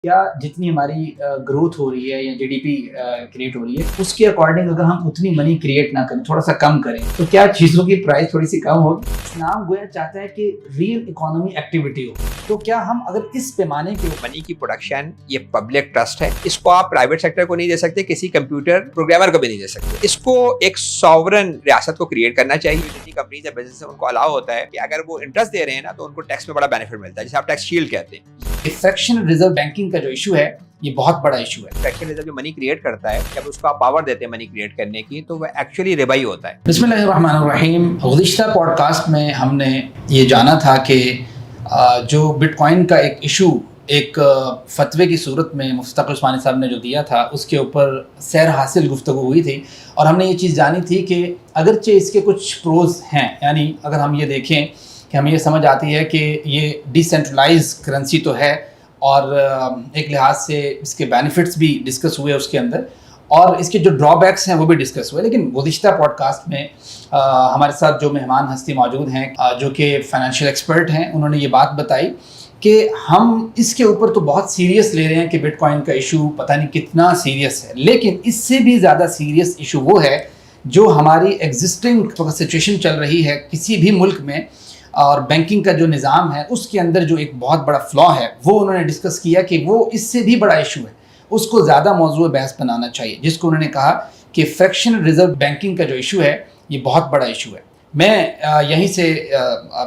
کیا جتنی ہماری گروتھ ہو رہی ہے یا جی ڈی پی کریٹ ہو رہی ہے اس کے اکارڈنگ اگر ہم اتنی منی کریٹ نہ کریں، تھوڑا سا کم کریں، تو کیا چیزوں کی پرائس تھوڑی سی کم ہوگی؟ اسلام گویا چاہتا ہے کہ ریل اکانومی ایکٹیویٹی ہو، تو کیا ہم اگر اس پیمانے کے منی کی پروڈکشن یہ پبلک ٹرسٹ ہے، اس کو آپ پرائیویٹ سیکٹر کو نہیں دے سکتے، کسی کمپیوٹر پروگرامر کو بھی نہیں دے سکتے. اس کو ایک ساورن ریاست کو کریٹ کرنا چاہیے. جتنی کمپنیز یا بزنس ان کو الاؤ ہوتا ہے کہ اگر وہ انٹرسٹ دے رہے ہیں نا تو ان کو ٹیکس میں بڑا بینیفٹ ملتا ہے، جسے آپ ٹیکس شیلڈ کہتے ہیں. فریکشنل ریزرو بینکنگ کا جو ایشو ہے یہ بہت بڑا ایشو ہے. فریکشنل ریزرو جو منی کریٹ کرتا ہے، جب اس کو آپ پاور دیتے ہیں منی کریٹ کرنے کی تو وہ ایکچولی ربائی ہوتا ہے. بسم اللہ الرحمن الرحیم. گزشتہ پوڈ کاسٹ میں ہم نے یہ جانا تھا کہ جو بٹ کوائن کا ایک ایشو ایک فتوے کی صورت میں مفتی تقی عثمانی صاحب نے جو دیا تھا اس کے اوپر سیر حاصل گفتگو ہوئی تھی، اور ہم نے یہ چیز جانی تھی کہ اگرچہ اس کے کچھ پروز ہیں، یعنی اگر ہم یہ دیکھیں کہ ہمیں یہ سمجھ آتی ہے کہ یہ ڈی سینٹرلائز کرنسی تو ہے، اور ایک لحاظ سے اس کے بینیفٹس بھی ڈسکس ہوئے اس کے اندر، اور اس کے جو ڈرا بیکس ہیں وہ بھی ڈسکس ہوئے. لیکن گزشتہ پوڈ کاسٹ میں ہمارے ساتھ جو مہمان ہستی موجود ہیں جو کہ فائنینشیل ایکسپرٹ ہیں، انہوں نے یہ بات بتائی کہ ہم اس کے اوپر تو بہت سیریس لے رہے ہیں کہ بٹ کوائن کا ایشو پتہ نہیں کتنا سیریس ہے، لیکن اس سے بھی زیادہ سیریس ایشو وہ ہے جو ہماری ایگزسٹنگ سچویشن چل رہی ہے کسی بھی ملک میں، اور بینکنگ کا جو نظام ہے اس کے اندر جو ایک بہت بڑا فلا ہے وہ انہوں نے ڈسکس کیا کہ وہ اس سے بھی بڑا ایشو ہے، اس کو زیادہ موضوع بحث بنانا چاہیے، جس کو انہوں نے کہا کہ فریکشنل ریزرو بینکنگ کا جو ایشو ہے یہ بہت بڑا ایشو ہے. میں یہیں سے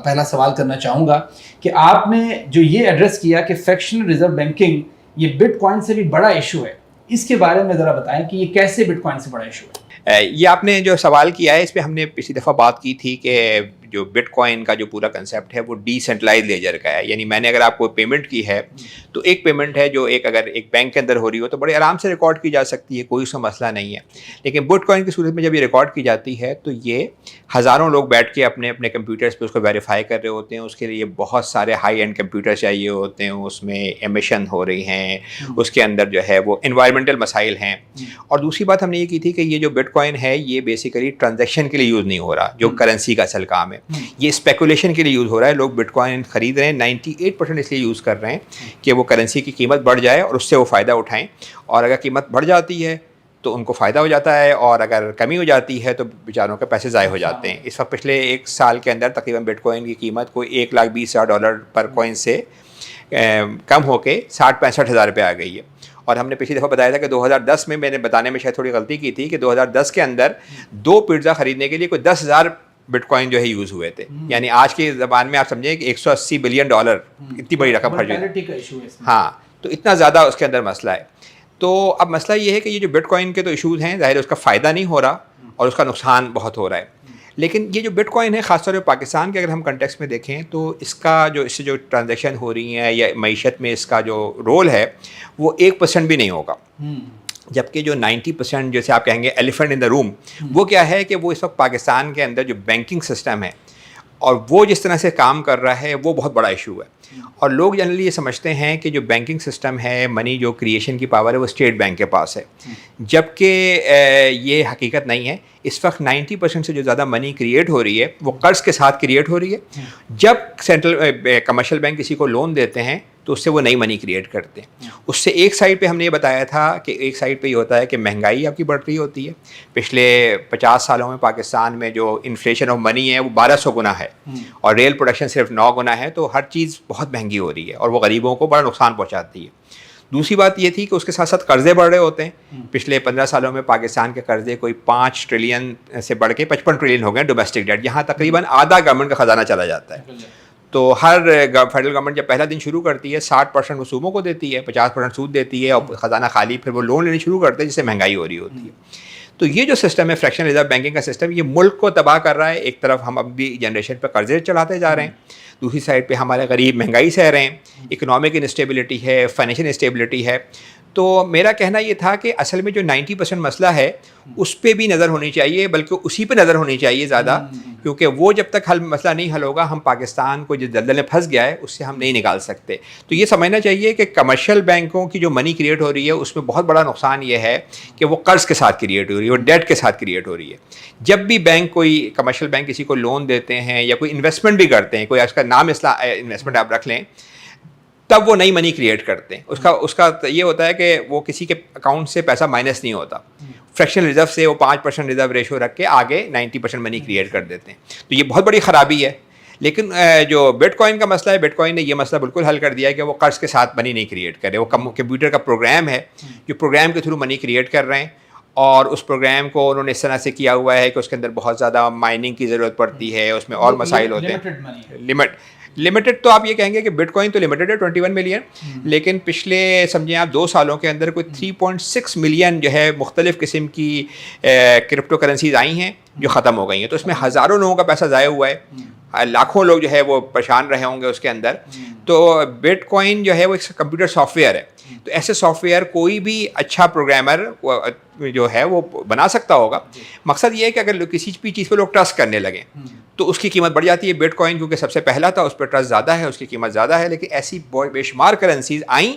پہلا سوال کرنا چاہوں گا کہ آپ نے جو یہ ایڈریس کیا کہ فریکشنل ریزرو بینکنگ یہ بٹ کوائن سے بھی بڑا ایشو ہے، اس کے بارے میں ذرا بتائیں کہ یہ کیسے بٹ کوائن سے بڑا ایشو ہے. یہ آپ نے جو سوال کیا ہے اس پہ ہم نے پچھلی دفعہ بات کی تھی کہ جو بٹ کوائن کا جو پورا کنسیپٹ ہے وہ ڈی سینٹرلائز لیجر کا ہے. یعنی میں نے اگر آپ کو پیمنٹ کی ہے تو ایک پیمنٹ ہے جو اگر ایک بینک کے اندر ہو رہی ہو تو بڑے آرام سے ریکارڈ کی جا سکتی ہے، کوئی اس کا مسئلہ نہیں ہے. لیکن بٹ کوائن کی صورت میں جب یہ ریکارڈ کی جاتی ہے تو یہ ہزاروں لوگ بیٹھ کے اپنے اپنے کمپیوٹرز پہ اس کو ویریفائی کر رہے ہوتے ہیں. اس کے لیے بہت سارے ہائی اینڈ کمپیوٹر چاہیے ہوتے ہیں، اس میں ایمیشن ہو رہی ہیں، اس کے اندر جو ہے وہ انوائرمنٹل مسائل ہیں. اور دوسری بات ہم نے یہ کی تھی کہ یہ جو بٹ کوائن ہے یہ بیسیکلی ٹرانزیکشن کے لیے یوز نہیں ہو رہا، جو کرنسی کا اصل کام ہے. یہ اسپیکولیشن کے لیے یوز ہو رہا ہے. لوگ بٹ کوائن خرید رہے ہیں 98% اس لیے یوز کر رہے ہیں کہ وہ کرنسی کی قیمت بڑھ جائے اور اس سے وہ فائدہ اٹھائیں، اور اگر قیمت بڑھ جاتی ہے تو ان کو فائدہ ہو جاتا ہے، اور اگر کمی ہو جاتی ہے تو بیچاروں کے پیسے ضائع ہو جاتے ہیں. اس وقت پچھلے ایک سال کے اندر تقریباً بٹ کوائن کی قیمت کوئی $1,20,000 پر کوائن سے کم ہو کے 60-65 ہزار روپے آ گئی ہے. اور ہم نے پچھلی دفعہ بتایا تھا کہ 2010 میں نے بتانے میں شاید تھوڑی غلطی کی تھی کہ 2010 کے اندر 2 پیزا خریدنے کے لیے کوئی 10,000 بٹ کوائن جو ہے یوز ہوئے تھے. یعنی آج کی زبان میں آپ سمجھیں کہ $180 بلین اتنی بڑی رقم خرچ ہوئی. ہاں، تو اتنا زیادہ اس کے اندر مسئلہ ہے. تو اب مسئلہ یہ ہے کہ یہ جو بٹ کوائن کے تو ایشوز ہیں، ظاہر ہے اس کا فائدہ نہیں ہو رہا اور اس کا نقصان بہت ہو رہا ہے. لیکن یہ جو بٹ کوائن ہے خاص طور پہ پاکستان کے اگر ہم کنٹیکس میں دیکھیں تو اس کا اس سے جو ٹرانزیکشن ہو رہی ہیں یا معیشت میں اس کا جو رول ہے وہ 1% بھی نہیں ہوگا. جبکہ جو 90% جیسے آپ کہیں گے ایلیفنٹ ان دا روم، وہ کیا ہے کہ وہ اس وقت پاکستان کے اندر جو بینکنگ سسٹم ہے اور وہ جس طرح سے کام کر رہا ہے وہ بہت بڑا ایشو ہے. اور لوگ جنرلی یہ سمجھتے ہیں کہ جو بینکنگ سسٹم ہے، منی جو کریشن کی پاور ہے وہ اسٹیٹ بینک کے پاس ہے، جبکہ یہ حقیقت نہیں ہے. اس وقت 90% سے جو زیادہ منی کریٹ ہو رہی ہے وہ قرض کے ساتھ کریٹ ہو رہی ہے. جب سینٹرل کمرشل بینک کسی کو لون دیتے ہیں تو اس سے وہ نئی منی کریٹ کرتے ہیں. اس سے ایک سائڈ پہ ہم نے یہ بتایا تھا کہ ایک سائڈ پہ یہ ہوتا ہے کہ مہنگائی آپ کی بڑھ رہی ہوتی ہے. پچھلے 50 سالوں میں پاکستان میں جو انفلیشن آف منی ہے وہ 1200 گنا ہے، اور ریل پروڈکشن صرف 9 گنا ہے. تو ہر چیز بہت مہنگی ہو رہی ہے اور وہ غریبوں کو بڑا نقصان پہنچاتی ہے. دوسری بات یہ تھی کہ اس کے ساتھ ساتھ قرضے بڑھ رہے ہوتے ہیں. پچھلے 15 سالوں میں پاکستان کے قرضے کوئی 5 ٹریلین سے بڑھ کے 55 ٹریلین ہو گئے ڈومیسٹک ڈیٹ. یہاں تقریباً آدھا گورنمنٹ کا خزانہ چلا جاتا ہے. تو ہر فیڈرل گورنمنٹ جب پہلا دن شروع کرتی ہے 60% وہ صوبوں کو دیتی ہے، 50% سود دیتی ہے، اور خزانہ خالی، پھر وہ لون لینے شروع کرتے ہیں جس سے مہنگائی ہو رہی ہوتی ہے. تو یہ جو سسٹم ہے فریکشنل ریزرو بینکنگ کا سسٹم، یہ ملک کو تباہ کر رہا ہے. ایک طرف ہم اپنی جنریشن پہ قرضے چڑھاتے جا رہے ہیں، دوسری سائڈ پہ ہمارے غریب مہنگائی سہ رہے ہیں، اکنامک انسٹیبلٹی ہے، فائنینشیل انسٹیبلٹی ہے. تو میرا کہنا یہ تھا کہ اصل میں جو 90% مسئلہ ہے اس پہ بھی نظر ہونی چاہیے، بلکہ اسی پہ نظر ہونی چاہیے زیادہ، کیونکہ وہ جب تک مسئلہ نہیں حل ہوگا ہم پاکستان کو جس دلدل میں پھنس گیا ہے اس سے ہم نہیں نکال سکتے. تو یہ سمجھنا چاہیے کہ کمرشل بینکوں کی جو منی کریٹ ہو رہی ہے اس میں بہت بڑا نقصان یہ ہے کہ وہ قرض کے ساتھ کریٹ ہو رہی ہے اور ڈیٹ کے ساتھ کریٹ ہو رہی ہے. جب بھی بینک کوئی کمرشل بینک کسی کو لون دیتے ہیں یا کوئی انویسٹمنٹ بھی کرتے ہیں، کوئی اس کا نام انویسٹمنٹ آپ رکھ لیں، تب وہ نئی منی کریٹ کرتے ہیں. اس کا یہ ہوتا ہے کہ وہ کسی کے اکاؤنٹ سے پیسہ مائنس نہیں ہوتا, فریکشنل ریزرو سے وہ 5% ریزرو ریشو رکھ کے آگے 90% منی کریٹ کر دیتے ہیں. تو یہ بہت بڑی خرابی ہے. لیکن جو بٹ کوائن کا مسئلہ ہے, بٹ کوائن نے یہ مسئلہ بالکل حل کر دیا ہے کہ وہ قرض کے ساتھ منی نہیں کریٹ کر رہے. وہ کمپیوٹر کا پروگرام ہے جو پروگرام کے تھرو منی کریٹ کر رہے ہیں, اور اس پروگرام کو انہوں نے اس طرح سے کیا ہوا ہے کہ اس کے اندر بہت زیادہ مائننگ کی ضرورت پڑتی ہے, اس میں اور مسائل ہوتے ہیں. لمیٹڈ تو آپ یہ کہیں گے کہ بٹ کوائن تو لمیٹڈ ہے 21 ملین, لیکن پچھلے سمجھیں آپ 2 سالوں کے اندر کوئی 3.6 ملین جو ہے مختلف قسم کی کرپٹو کرنسیز آئی ہیں جو ختم ہو گئی ہیں. تو اس میں ہزاروں لوگوں کا پیسہ ضائع ہوا ہے, لاکھوں لوگ جو ہے وہ پریشان رہے ہوں گے اس کے اندر. تو بٹ کوائن جو ہے وہ ایک کمپیوٹر سافٹ ویئر ہے. تو ایسے سافٹ ویئر کوئی بھی اچھا پروگرامر جو ہے وہ بنا سکتا ہوگا. مقصد یہ ہے کہ اگر کسی بھی چیز پہ لوگ ٹرسٹ کرنے لگیں تو اس کی قیمت بڑھ جاتی ہے. بٹ کوائن کیونکہ سب سے پہلا تھا, اس پہ ٹرسٹ زیادہ ہے, اس کی قیمت زیادہ ہے. لیکن ایسی بے شمار کرنسیز آئیں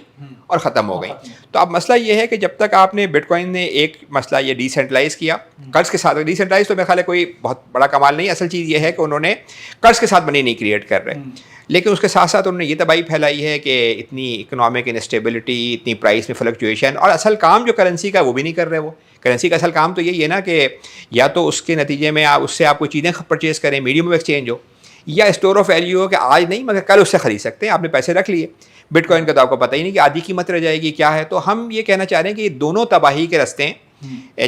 اور ختم ہو گئیں. تو اب مسئلہ یہ ہے کہ جب تک آپ نے بٹ کوائن نے ایک مسئلہ یہ ڈیسینٹرلائز کیا قرض کے ساتھ, ڈیسینٹرلائز تو میرے خیال ہے کوئی بہت بڑا کمال نہیں, اصل چیز یہ ہے کہ انہوں نے قرض کے ساتھ منی نہیں کریٹ کر رہے, لیکن اس کے ساتھ ساتھ انہوں نے یہ تباہی پھیلائی ہے کہ اتنی اکنامک انسٹیبلٹی, اتنی پرائس میں فلکچویشن, اور اصل کام جو کرنسی کا وہ بھی نہیں کر رہے. وہ کرنسی کا اصل کام تو یہی ہے نا کہ یا تو اس کے نتیجے میں اس سے آپ کوئی چیزیں پرچیز کریں, میڈیم آف ایکسچینج ہو, یا اسٹور آف ویلیو ہو کہ آج نہیں مگر کل اس سے خرید سکتے ہیں. آپ نے پیسے رکھ لیے. بٹ کوائن کا تو آپ کو پتہ ہی نہیں کہ آدھی قیمت رہ جائے گی کیا ہے. تو ہم یہ کہنا چاہ رہے ہیں کہ یہ دونوں تباہی کے رستے ہیں.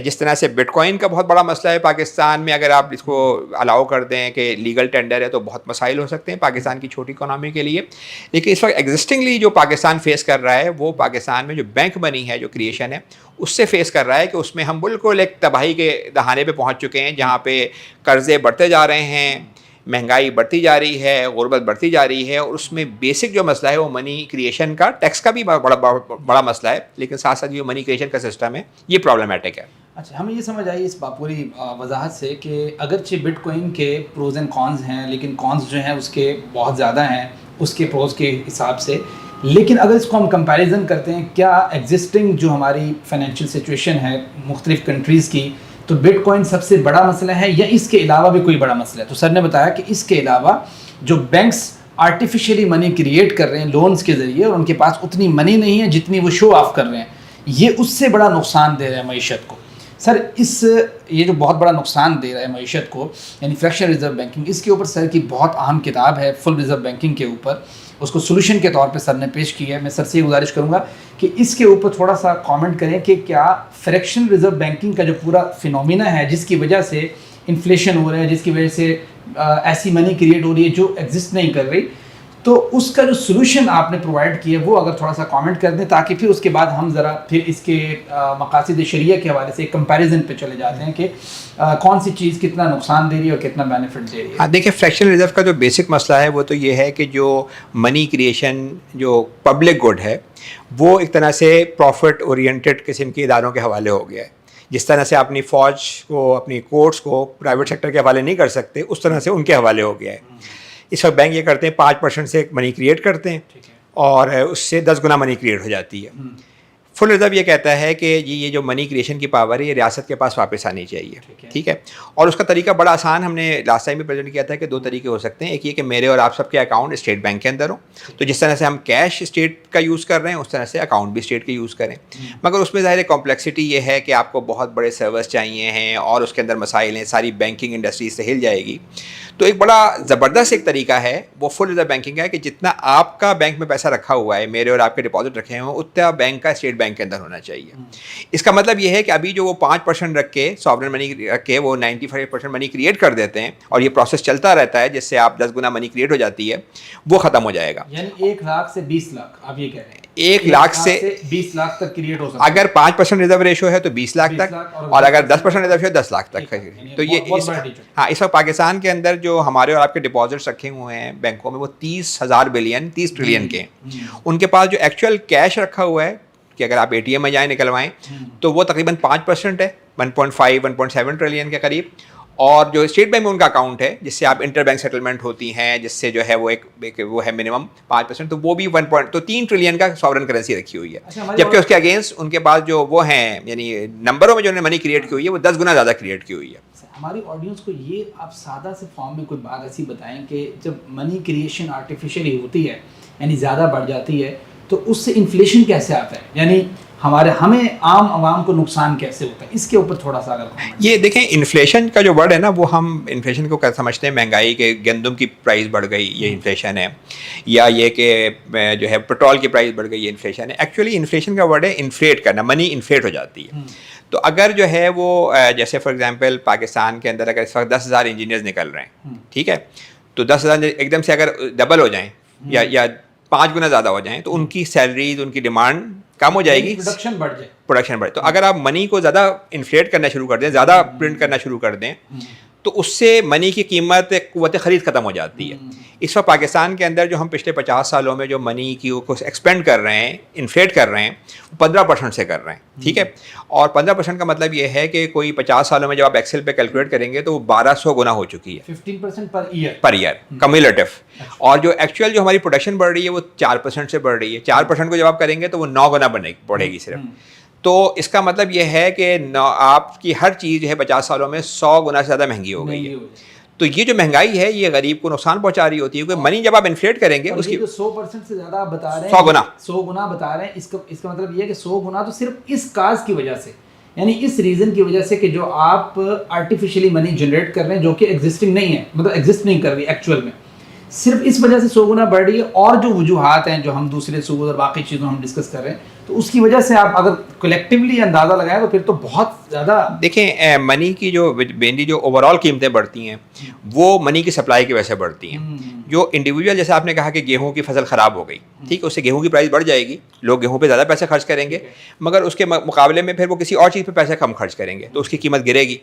جس طرح سے بٹ کوائن کا بہت بڑا مسئلہ ہے پاکستان میں, اگر آپ اس کو الاؤ کر دیں کہ لیگل ٹینڈر ہے تو بہت مسائل ہو سکتے ہیں پاکستان کی چھوٹی اکانومی کے لیے. لیکن اس وقت ایگزسٹنگلی جو پاکستان فیس کر رہا ہے وہ پاکستان میں جو بینک بنی ہے, جو کریشن ہے, اس سے فیس کر رہا ہے کہ اس میں ہم بالکل ایک تباہی کے دہانے پہ پہنچ چکے ہیں, جہاں پہ قرضے بڑھتے جا رہے ہیں, مہنگائی بڑھتی جا رہی ہے, غربت بڑھتی جا رہی ہے, اور اس میں بیسک جو مسئلہ ہے وہ منی کریشن کا, ٹیکس کا بھی بڑا مسئلہ ہے, لیکن ساتھ ساتھ جو منی کریشن کا سسٹم ہے یہ پرابلمٹک ہے. اچھا, ہمیں یہ سمجھ آئی اس پوری وضاحت سے کہ اگرچہ بٹ کوائن کے پروز اینڈ کونز ہیں, لیکن کونز جو ہیں اس کے بہت زیادہ ہیں اس کے پروز کے حساب سے. لیکن اگر اس کو ہم کمپیریزن کرتے ہیں, کیا ایگزسٹنگ جو ہماری فائنینشیل سچویشن ہے مختلف کنٹریز کی, تو بٹ کوائن سب سے بڑا مسئلہ ہے یا اس کے علاوہ بھی کوئی بڑا مسئلہ ہے؟ تو سر نے بتایا کہ اس کے علاوہ جو بینکس آرٹیفیشلی منی کریٹ کر رہے ہیں لونز کے ذریعے, اور ان کے پاس اتنی منی نہیں ہے جتنی وہ شو آف کر رہے ہیں, یہ اس سے بڑا نقصان دے رہا ہے معیشت کو. سر یہ جو بہت بڑا نقصان دے رہا ہے معیشت کو, یعنی فریکشنل ریزرو بینکنگ, اس کے اوپر سر کی بہت اہم کتاب ہے فل ریزرو بینکنگ کے اوپر, اس کو سولوشن کے طور پہ سر نے پیش کی ہے. میں سر سے یہ گزارش کروں گا کہ اس کے اوپر تھوڑا سا کامنٹ کریں کہ کیا فریکشنل ریزرو بینکنگ کا جو پورا فینومینا ہے جس کی وجہ سے انفلیشن ہو رہا ہے, جس کی وجہ سے ایسی منی کریٹ ہو رہی ہے جو ایگزسٹ نہیں کر رہی, تو اس کا جو سولوشن آپ نے پرووائڈ کیا ہے وہ اگر تھوڑا سا کامنٹ کر دیں, تاکہ پھر اس کے بعد ہم ذرا پھر اس کے مقاصد شریعہ کے حوالے سے ایک کمپیریزن پہ چلے جاتے ہیں کہ کون سی چیز کتنا نقصان دے رہی ہے اور کتنا بینیفٹ دے رہی ہے. ہاں دیکھیں, فریکشنل ریزرو کا جو بیسک مسئلہ ہے وہ تو یہ ہے کہ جو منی کریشن جو پبلک گڈ ہے وہ ایک طرح سے پروفٹ اورینٹڈ قسم کے اداروں کے حوالے ہو گیا ہے. جس طرح سے اپنی فوج کو, اپنی کورٹس کو پرائیویٹ سیکٹر کے حوالے نہیں کر سکتے, اس طرح سے ان کے حوالے ہو گیا ہے. اس وقت بینک یہ کرتے ہیں 5% سے منی کریٹ کرتے ہیں اور اس سے 10 گنا منی کریٹ ہو جاتی ہے. فل ریزرو یہ کہتا ہے کہ یہ جو منی کریشن کی پاور ہے یہ ریاست کے پاس واپس آنی چاہیے. ٹھیک ہے, اور اس کا طریقہ بڑا آسان, ہم نے لاسٹ ٹائم بھی پریزنٹ کیا تھا کہ 2 طریقے ہو سکتے ہیں. ایک یہ کہ میرے اور آپ سب کے اکاؤنٹ اسٹیٹ بینک کے اندر ہوں, تو جس طرح سے ہم کیش اسٹیٹ کا یوز کر رہے ہیں اس طرح سے اکاؤنٹ بھی اسٹیٹ کے یوز کریں. مگر اس میں ظاہر کمپلیکسٹی یہ ہے کہ آپ کو بہت بڑے سرورس چاہیے ہیں اور اس کے اندر مسائل ہیں, ساری بینکنگ انڈسٹری سے ہل جائے گی. تو ایک بڑا زبردست ایک طریقہ ہے وہ فل ریزرو بینکنگ ہے کہ جتنا آپ کا بینک میں پیسہ رکھا ہوا ہے, میرے اور آپ کے ڈپازٹ رکھے ہوئے ہیں, اتنا بینک کا اسٹیٹ بینک کے اندر ہونا چاہیے. اس کا مطلب یہ ہے کہ ابھی جو وہ 5% رکھ کے سوورن منی رکھ کے وہ 95% منی کریٹ کر دیتے ہیں, اور یہ پروسیس چلتا رہتا ہے جس سے آپ 10 گنا منی کریٹ ہو جاتی ہے, وہ ختم ہو جائے گا. یعنی 1 لاکھ سے 20 لاکھ آپ یہ کہہ رہے ہیں 1 لاکھ سے 20 لاکھ تک کریٹ ہو سکتا ہے. اگر 5% ریزرو ریشو ہے تو 20 لاکھ تک, اور اگر 10% ریزرو ہے 10 لاکھ تک. تو یہ اس وقت پاکستان کے اندر جو ہمارے اور آپ کے ڈپازٹس رکھے ہوئے ہیں بینکوں میں وہ 30,000 بلین 30 ٹریلین کے ہیں. ان کے پاس جو ایکچوئل کیش رکھا ہوا ہے کہ اگر آپ ATM میں جائیں نکلوائیں تو وہ تقریباً 5% ہے, 1.5-1.7 ٹریلین کے قریب. اور جو اسٹیٹ بینک میں ان کا اکاؤنٹ ہے جس سے آپ انٹر بینک سیٹلمنٹ ہوتی ہیں, جس سے جو ہے وہ ایک وہ ہے منیمم 5%, تو وہ بھی 3 ٹریلین کا سوورن کرنسی رکھی ہوئی ہے. جبکہ اس کے اگینسٹ ان کے پاس جو وہ ہیں یعنی نمبروں میں جو انہوں نے منی کریٹ کی ہوئی ہے وہ 10 گنا زیادہ کریٹ کی ہوئی ہے. ہماری آڈینس کو یہ آپ سادہ سے فارم میں کوئی بات ایسی بتائیں کہ جب منی کریشن آرٹیفیشلی ہوتی ہے یعنی زیادہ بڑھ جاتی ہے تو اس سے انفلیشن کیسے آتا ہے, یعنی ہمیں عام عوام کو نقصان کیسے ہوتا ہے, اس کے اوپر تھوڑا سا اگر یہ دیکھیں انفلیشن کا جو ورڈ ہے نا وہ ہم انفلیشن کو سمجھتے ہیں مہنگائی کے, گندم کی پرائز بڑھ گئی یہ انفلیشن ہے, یا یہ کہ جو ہے پیٹرول کی پرائز بڑھ گئی یہ انفلیشن ہے. ایکچولی انفلیشن کا ورڈ ہے انفلیٹ کرنا, منی انفلیٹ ہو جاتی ہے. تو اگر جو ہے وہ جیسے فار ایگزامپل پاکستان کے اندر اگر اس وقت 10,000 انجینئرز نکل رہے ہیں, ٹھیک ہے, تو 10,000 ایک دم سے اگر ڈبل ہو جائیں یا 5 گنا زیادہ ہو جائیں تو ان کی سیلریز, ان کی ڈیمانڈ کم ہو جائے گی, پروڈکشن بڑھے. تو اگر آپ منی کو زیادہ انفلیٹ کرنا شروع کر دیں, زیادہ پرنٹ کرنا شروع کر دیں, تو اس سے منی کی قیمت, قوت خرید ختم ہو جاتی ہے. اس وقت پاکستان کے اندر جو ہم پچھلے 50 سالوں میں جو منی کی کو ایکسپینڈ کر رہے ہیں, انفلیٹ کر رہے ہیں, 15% سے کر رہے ہیں, ٹھیک ہے. اور 15% کا مطلب یہ ہے کہ کوئی 50 سالوں میں جب آپ ایکسل پہ کیلکولیٹ کریں گے تو وہ 1200 گنا ہو چکی ہے, 15% پر ایئر کمیولیٹو. اور جو ایکچوئل جو ہماری پروڈکشن بڑھ رہی ہے وہ 4% سے بڑھ رہی ہے. 4% کو جب آپ کریں گے تو وہ 9 گنا بڑھے گی صرف. تو اس کا مطلب یہ ہے کہ آپ کی ہر چیز جو ہے 50 سالوں میں 100 گنا سے زیادہ مہنگی ہو گئی ہے. تو یہ جو مہنگائی ہے یہ غریب کو نقصان پہنچا رہی ہوتی ہے, کیونکہ منی جب آپ انفلیٹ کریں گے اس کی 100% سے زیادہ آپ بتا رہے ہیں, 100 گنا بتا رہے ہیں. اس کا مطلب یہ ہے کہ 100 گنا تو صرف اس کاز کی وجہ سے, یعنی اس ریزن کی وجہ سے کہ جو آپ آرٹیفیشلی منی جنریٹ کر رہے ہیں جو کہ ایگزسٹنگ نہیں ہے, مطلب ایگزسٹ نہیں کر رہی ایکچوئل میں, صرف اس وجہ سے 100 گنا بڑھ رہی ہے. اور جو وجوہات ہیں جو ہم دوسرے سود اور باقی چیزوں ہم ڈسکس کر رہے ہیں, تو اس کی وجہ سے آپ اگر کلیکٹیولی اندازہ لگائیں تو پھر تو بہت زیادہ. دیکھیں منی کی جو مینلی جو اوور آل قیمتیں بڑھتی ہیں وہ منی کی سپلائی کی وجہ سے بڑھتی ہیں. جو انڈیویجول, جیسے آپ نے کہا کہ گیہوں کی فصل خراب ہو گئی, ٹھیک ہے, اس سے گیہوں کی پرائز بڑھ جائے گی, لوگ گیہوں پہ زیادہ پیسے خرچ کریں گے, مگر اس کے مقابلے میں پھر وہ کسی اور چیز پہ پیسے کم خرچ کریں گے تو اس کی قیمت گرے گی.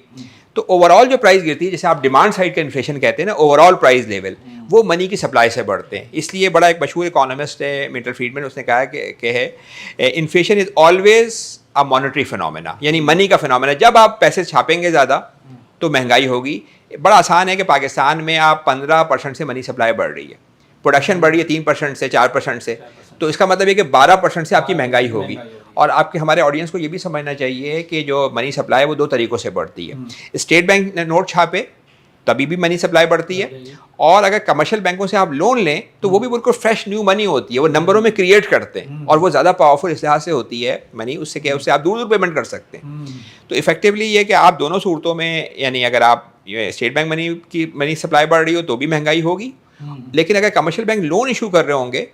تو اوور آل جو پرائز گرتی ہے, جیسے آپ ڈیمانڈ سائڈ کا انفلیشن کہتے ہیں نا, اوور آل پرائز لیول, وہ منی کی سپلائی سے بڑھتے ہیں. اس لیے بڑا ایک مشہور اکانومسٹ ہے ملٹن فریڈمن, اس نے کہا کہ ہے inflation is always a monetary phenomena, یعنی منی کا فینومینا. جب آپ پیسے چھاپیں گے زیادہ تو مہنگائی ہوگی. بڑا آسان ہے کہ پاکستان میں آپ 15% سے منی سپلائی بڑھ رہی ہے, پروڈکشن بڑھ رہی ہے 3% سے 4% سے, تو اس کا مطلب یہ کہ 12% سے آپ کی مہنگائی ہوگی. اور آپ کے ہمارے آڈینس کو یہ بھی سمجھنا چاہیے کہ جو منی سپلائی ہے وہ 2 طریقوں سے بڑھتی ہے. اسٹیٹ بینک نے نوٹ چھاپے تبھی بھی منی سپلائی بڑھتی ہے, اور اگر کمرشل بینکوں سے آپ لون لیں تو وہ بھی بالکل فریش نیو منی ہوتی ہے, وہ نمبروں میں کریٹ کرتے ہیں, اور وہ زیادہ پاورفل اس لحاظ سے ہوتی ہے منی, اس سے کہ اس سے آپ دور دور پیمنٹ کر سکتے ہیں. تو افیکٹولی یہ کہ آپ دونوں صورتوں میں, یعنی اگر آپ اسٹیٹ بینک منی کی منی سپلائی بڑھ رہی ہو تو بھی مہنگائی ہوگی, لیکن اگر کمرشل بینک لون ایشو کر رہے ہوں گے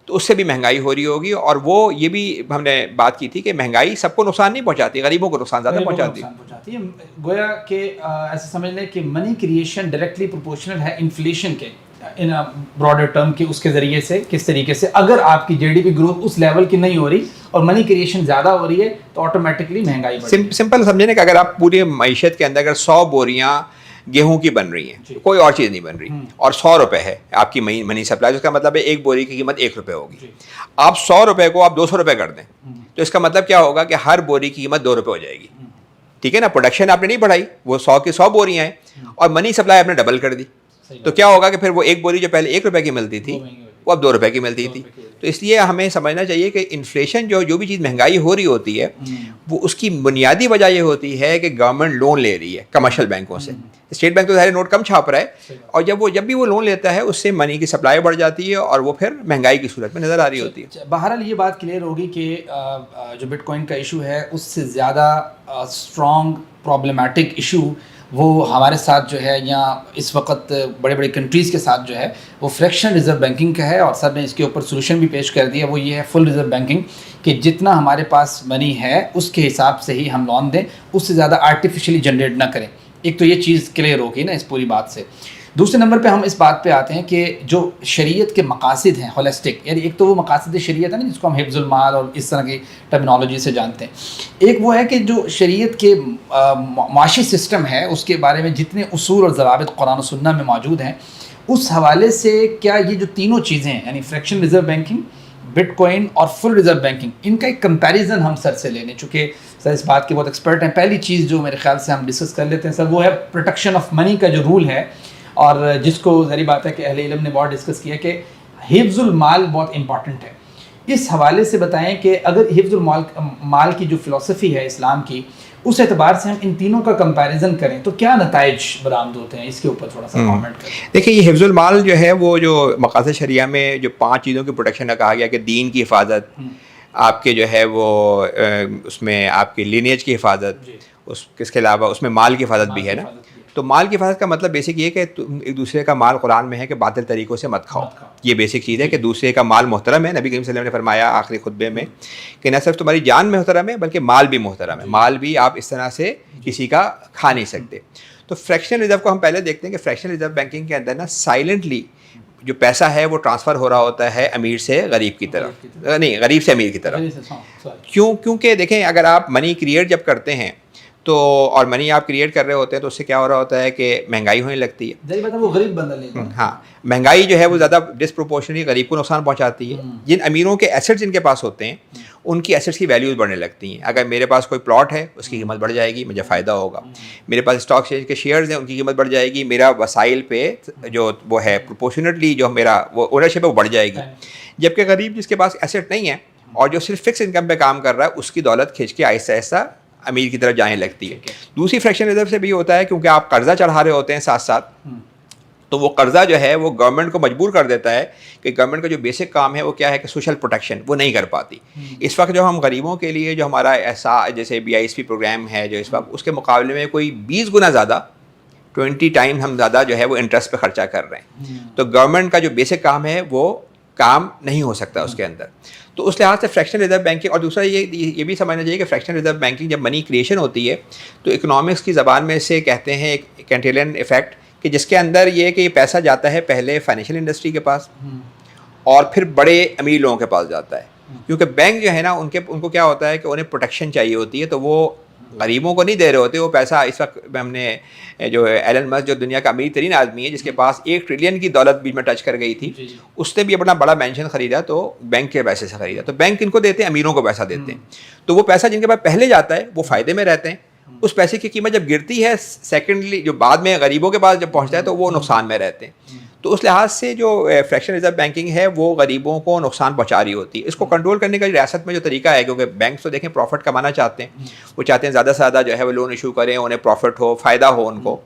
تو اس سے بھی مہنگائی ہو رہی ہوگی. اور وہ یہ بھی ہم نے بات کی تھی کہ مہنگائی سب کو نقصان نہیں پہنچاتی, غریبوں کو نقصان زیادہ پہنچاتی ہے. گویا کہ ایسے سمجھ لیں کہ منی کریشن ڈائریکٹلی پروپورشنل ہے انفلیشن کے, ان براڈر ٹرم کے, اس کے ذریعے سے کس طریقے سے اگر آپ کی جی ڈی پی گروتھ اس لیول کی نہیں ہو رہی اور منی کریشن زیادہ ہو رہی ہے تو آٹومیٹکلی مہنگائی بڑھے گی. سمپل سمجھیں نا کہ اگر آپ پوری معیشت کے اندر اگر 100 بوریاں گیہوں کی بن رہی ہیں, کوئی اور چیز نہیں بن رہی, اور 100 روپے ہے آپ کی منی سپلائی, اس کا مطلب ہے ایک بوری کی قیمت 1 روپے ہوگی. آپ 100 روپے کو آپ 200 روپے کر دیں تو اس کا مطلب کیا ہوگا کہ ہر بوری کی قیمت 2 روپے ہو جائے گی, ٹھیک ہے نا. پروڈکشن آپ نے نہیں بڑھائی, وہ 100 کی 100 بوریاں ہیں, اور منی سپلائی آپ نے ڈبل کر دی, تو کیا ہوگا کہ پھر وہ ایک بوری جو پہلے 1 روپے کی ملتی تھی وہ اب 2 روپے کی ملتی تھی. تو اس لیے ہمیں سمجھنا چاہیے کہ انفلیشن جو بھی چیز مہنگائی ہو رہی ہوتی ہے وہ اس کی بنیادی وجہ یہ ہوتی ہے کہ گورنمنٹ لون لے رہی ہے کمرشل بینکوں سے. اسٹیٹ بینک تو ظاہر نوٹ کم چھاپ رہا ہے, اور جب بھی وہ لون لیتا ہے اس سے منی کی سپلائی بڑھ جاتی ہے, اور وہ پھر مہنگائی کی صورت میں نظر آ رہی ہوتی ہے. بہرحال یہ بات کلیئر ہوگی کہ جو بٹ کوائن کا ایشو ہے اس سے زیادہ اسٹرانگ پرابلمٹک ایشو وہ ہمارے ساتھ جو ہے یا اس وقت بڑے بڑے کنٹریز کے ساتھ جو ہے وہ فریکشنل ریزرو بینکنگ کا ہے, اور سر نے اس کے اوپر سولوشن بھی پیش کر دیا. وہ یہ ہے فل ریزرو بینکنگ, کہ جتنا ہمارے پاس منی ہے اس کے حساب سے ہی ہم لون دیں, اس سے زیادہ آرٹیفیشلی جنریٹ نہ کریں. ایک تو یہ چیز کلیئر ہوگی نا اس پوری بات سے. دوسرے نمبر پہ ہم اس بات پہ آتے ہیں کہ جو شریعت کے مقاصد ہیں ہولسٹک, یعنی ایک تو وہ مقاصد شریعت ہے نا جس کو ہم حفظ المال اور اس طرح کی ٹرمینالوجی سے جانتے ہیں. ایک وہ ہے کہ جو شریعت کے معاشی سسٹم ہے اس کے بارے میں جتنے اصول اور ضوابط قرآن و سنہ میں موجود ہیں, اس حوالے سے کیا یہ جو تینوں چیزیں ہیں یعنی friction reserve banking, but coin اور فل ریزرو بینکنگ, ان کا ایک کمپیریزن ہم سر سے لے لیں, چونکہ سر اس بات کے بہت ایکسپرٹ ہیں. پہلی چیز جو میرے خیال سے ہم ڈسکس کر لیتے ہیں سر وہ ہے پروٹیکشن آف منی کا جو رول ہے, اور جس کو ظاہری بات ہے کہ اہل علم نے بہت ڈسکس کیا کہ حفظ المال بہت امپورٹنٹ ہے. اس حوالے سے بتائیں کہ اگر حفظ المال کی جو فلسفی ہے اسلام کی، اس اعتبار سے ہم ان تینوں کا کمپیریزن کریں تو کیا نتائج برآمد ہوتے ہیں؟ اس کے اوپر تھوڑا سا کامنٹ کریں. دیکھیں یہ حفظ المال جو ہے وہ جو مقاصد شریعہ میں جو 5 چیزوں کی پروٹیکشن کا کہا گیا کہ دین کی حفاظت، آپ کے جو ہے وہ اس میں آپ کی لینیج کی حفاظت، اس کے علاوہ اس میں مال کی حفاظت بھی ہے نا. تو مال کی حفاظت کا مطلب بیسک یہ کہ تم ایک دوسرے کا مال قرآن میں ہے کہ باطل طریقوں سے مت کھاؤ. یہ بیسک چیز ہے کہ دوسرے کا مال محترم ہے. نبی کریم صلی اللہ علیہ وسلم نے فرمایا آخری خطبے میں کہ نہ صرف تمہاری جان محترم ہے بلکہ مال بھی محترم ہے. مال بھی آپ اس طرح سے کسی کا کھا نہیں سکتے. تو فریکشنل ریزرو کو ہم پہلے دیکھتے ہیں کہ فریکشنل ریزرو بینکنگ کے اندر نا سائلنٹلی جو پیسہ ہے وہ ٹرانسفر ہو رہا ہوتا ہے امیر سے غریب کی طرف، نہیں غریب سے امیر کی طرف. کیونکہ دیکھیں اگر آپ منی کریٹ جب کرتے ہیں تو اور منی آپ کریٹ کر رہے ہوتے ہیں تو اس سے کیا ہو رہا ہوتا ہے کہ مہنگائی ہونے لگتی ہے. وہ غریب بندہ لے گا. ہاں مہنگائی جو ہے وہ زیادہ ڈسپروپورشنلی غریب کو نقصان پہنچاتی ہے. جن امیروں کے ایسٹس جن کے پاس ہوتے ہیں ان کی ایسٹس کی ویلیوز بڑھنے لگتی ہیں. اگر میرے پاس کوئی پلاٹ ہے اس کی قیمت بڑھ جائے گی، مجھے فائدہ ہوگا. میرے پاس اسٹاک ایکسچینج کے شیئرز ہیں ان کی قیمت بڑھ جائے گی، میرا وسائل پہ جو وہ ہے پروپورشنٹلی جو میرا وہ اونرشپ ہے وہ بڑھ جائے گی. جبکہ غریب جس کے پاس ایسٹ نہیں ہے اور جو صرف فکس انکم پہ کام کر رہا ہے اس کی دولت کھینچ کے آہستہ آہستہ امیر کی طرف جانے لگتی ہے. دوسری فریکشن ریزرو سے بھی ہوتا ہے کیونکہ آپ قرضہ چڑھا رہے ہوتے ہیں ساتھ ساتھ، تو وہ قرضہ جو ہے وہ گورنمنٹ کو مجبور کر دیتا ہے کہ گورنمنٹ کا جو بیسک کام ہے وہ کیا ہے کہ سوشل پروٹیکشن وہ نہیں کر پاتی. اس وقت جو ہم غریبوں کے لیے جو ہمارا ایسا جیسے BISP پروگرام ہے جو اس وقت اس کے مقابلے میں کوئی 20 گنا زیادہ 20 ٹائم ہم زیادہ جو ہے وہ انٹرسٹ پہ خرچہ کر رہے ہیں. تو گورنمنٹ کا جو بیسک کام ہے وہ کام نہیں ہو سکتا اس کے اندر. تو اس لحاظ سے فریکشنل ریزرو بینکنگ، اور دوسرا یہ بھی سمجھنا چاہیے کہ فریکشنل ریزرو بینکنگ جب منی کریشن ہوتی ہے تو اکنامکس کی زبان میں سے کہتے ہیں ایک کینٹیلین ایفیکٹ کہ جس کے اندر یہ کہ یہ پیسہ جاتا ہے پہلے فائنینشیل انڈسٹری کے پاس اور پھر بڑے امیر لوگوں کے پاس جاتا ہے. کیونکہ بینک جو ہے نا ان کو کیا ہوتا ہے کہ انہیں پروٹیکشن چاہیے ہوتی ہے تو وہ غریبوں کو نہیں دے رہے ہوتے وہ پیسہ. اس وقت ہم نے جو ایلن مسک جو دنیا کا امیر ترین آدمی ہے جس کے پاس 1 ٹریلین کی دولت بیچ میں ٹچ کر گئی تھی، اس نے بھی اپنا بڑا مینشن خریدا تو بینک کے پیسے سے خریدا. تو بینک ان کو دیتے ہیں، امیروں کو پیسہ دیتے ہیں. تو وہ پیسہ جن کے پاس پہلے جاتا ہے وہ فائدے میں رہتے ہیں. اس پیسے کی قیمت جب گرتی ہے سیکنڈلی جو بعد میں غریبوں کے پاس جب پہنچتا ہے تو وہ نقصان میں رہتے ہیں. تو اس لحاظ سے جو فریکشن ریزرو بینکنگ ہے وہ غریبوں کو نقصان پہنچا رہی ہوتی ہے. اس کو کنٹرول کرنے کا ریاست میں جو طریقہ ہے، کیونکہ بینکس تو دیکھیں پروفٹ کمانا چاہتے ہیں، وہ چاہتے ہیں زیادہ سے زیادہ جو ہے وہ لون ایشو کریں، انہیں پروفٹ ہو، فائدہ ہو ان کو.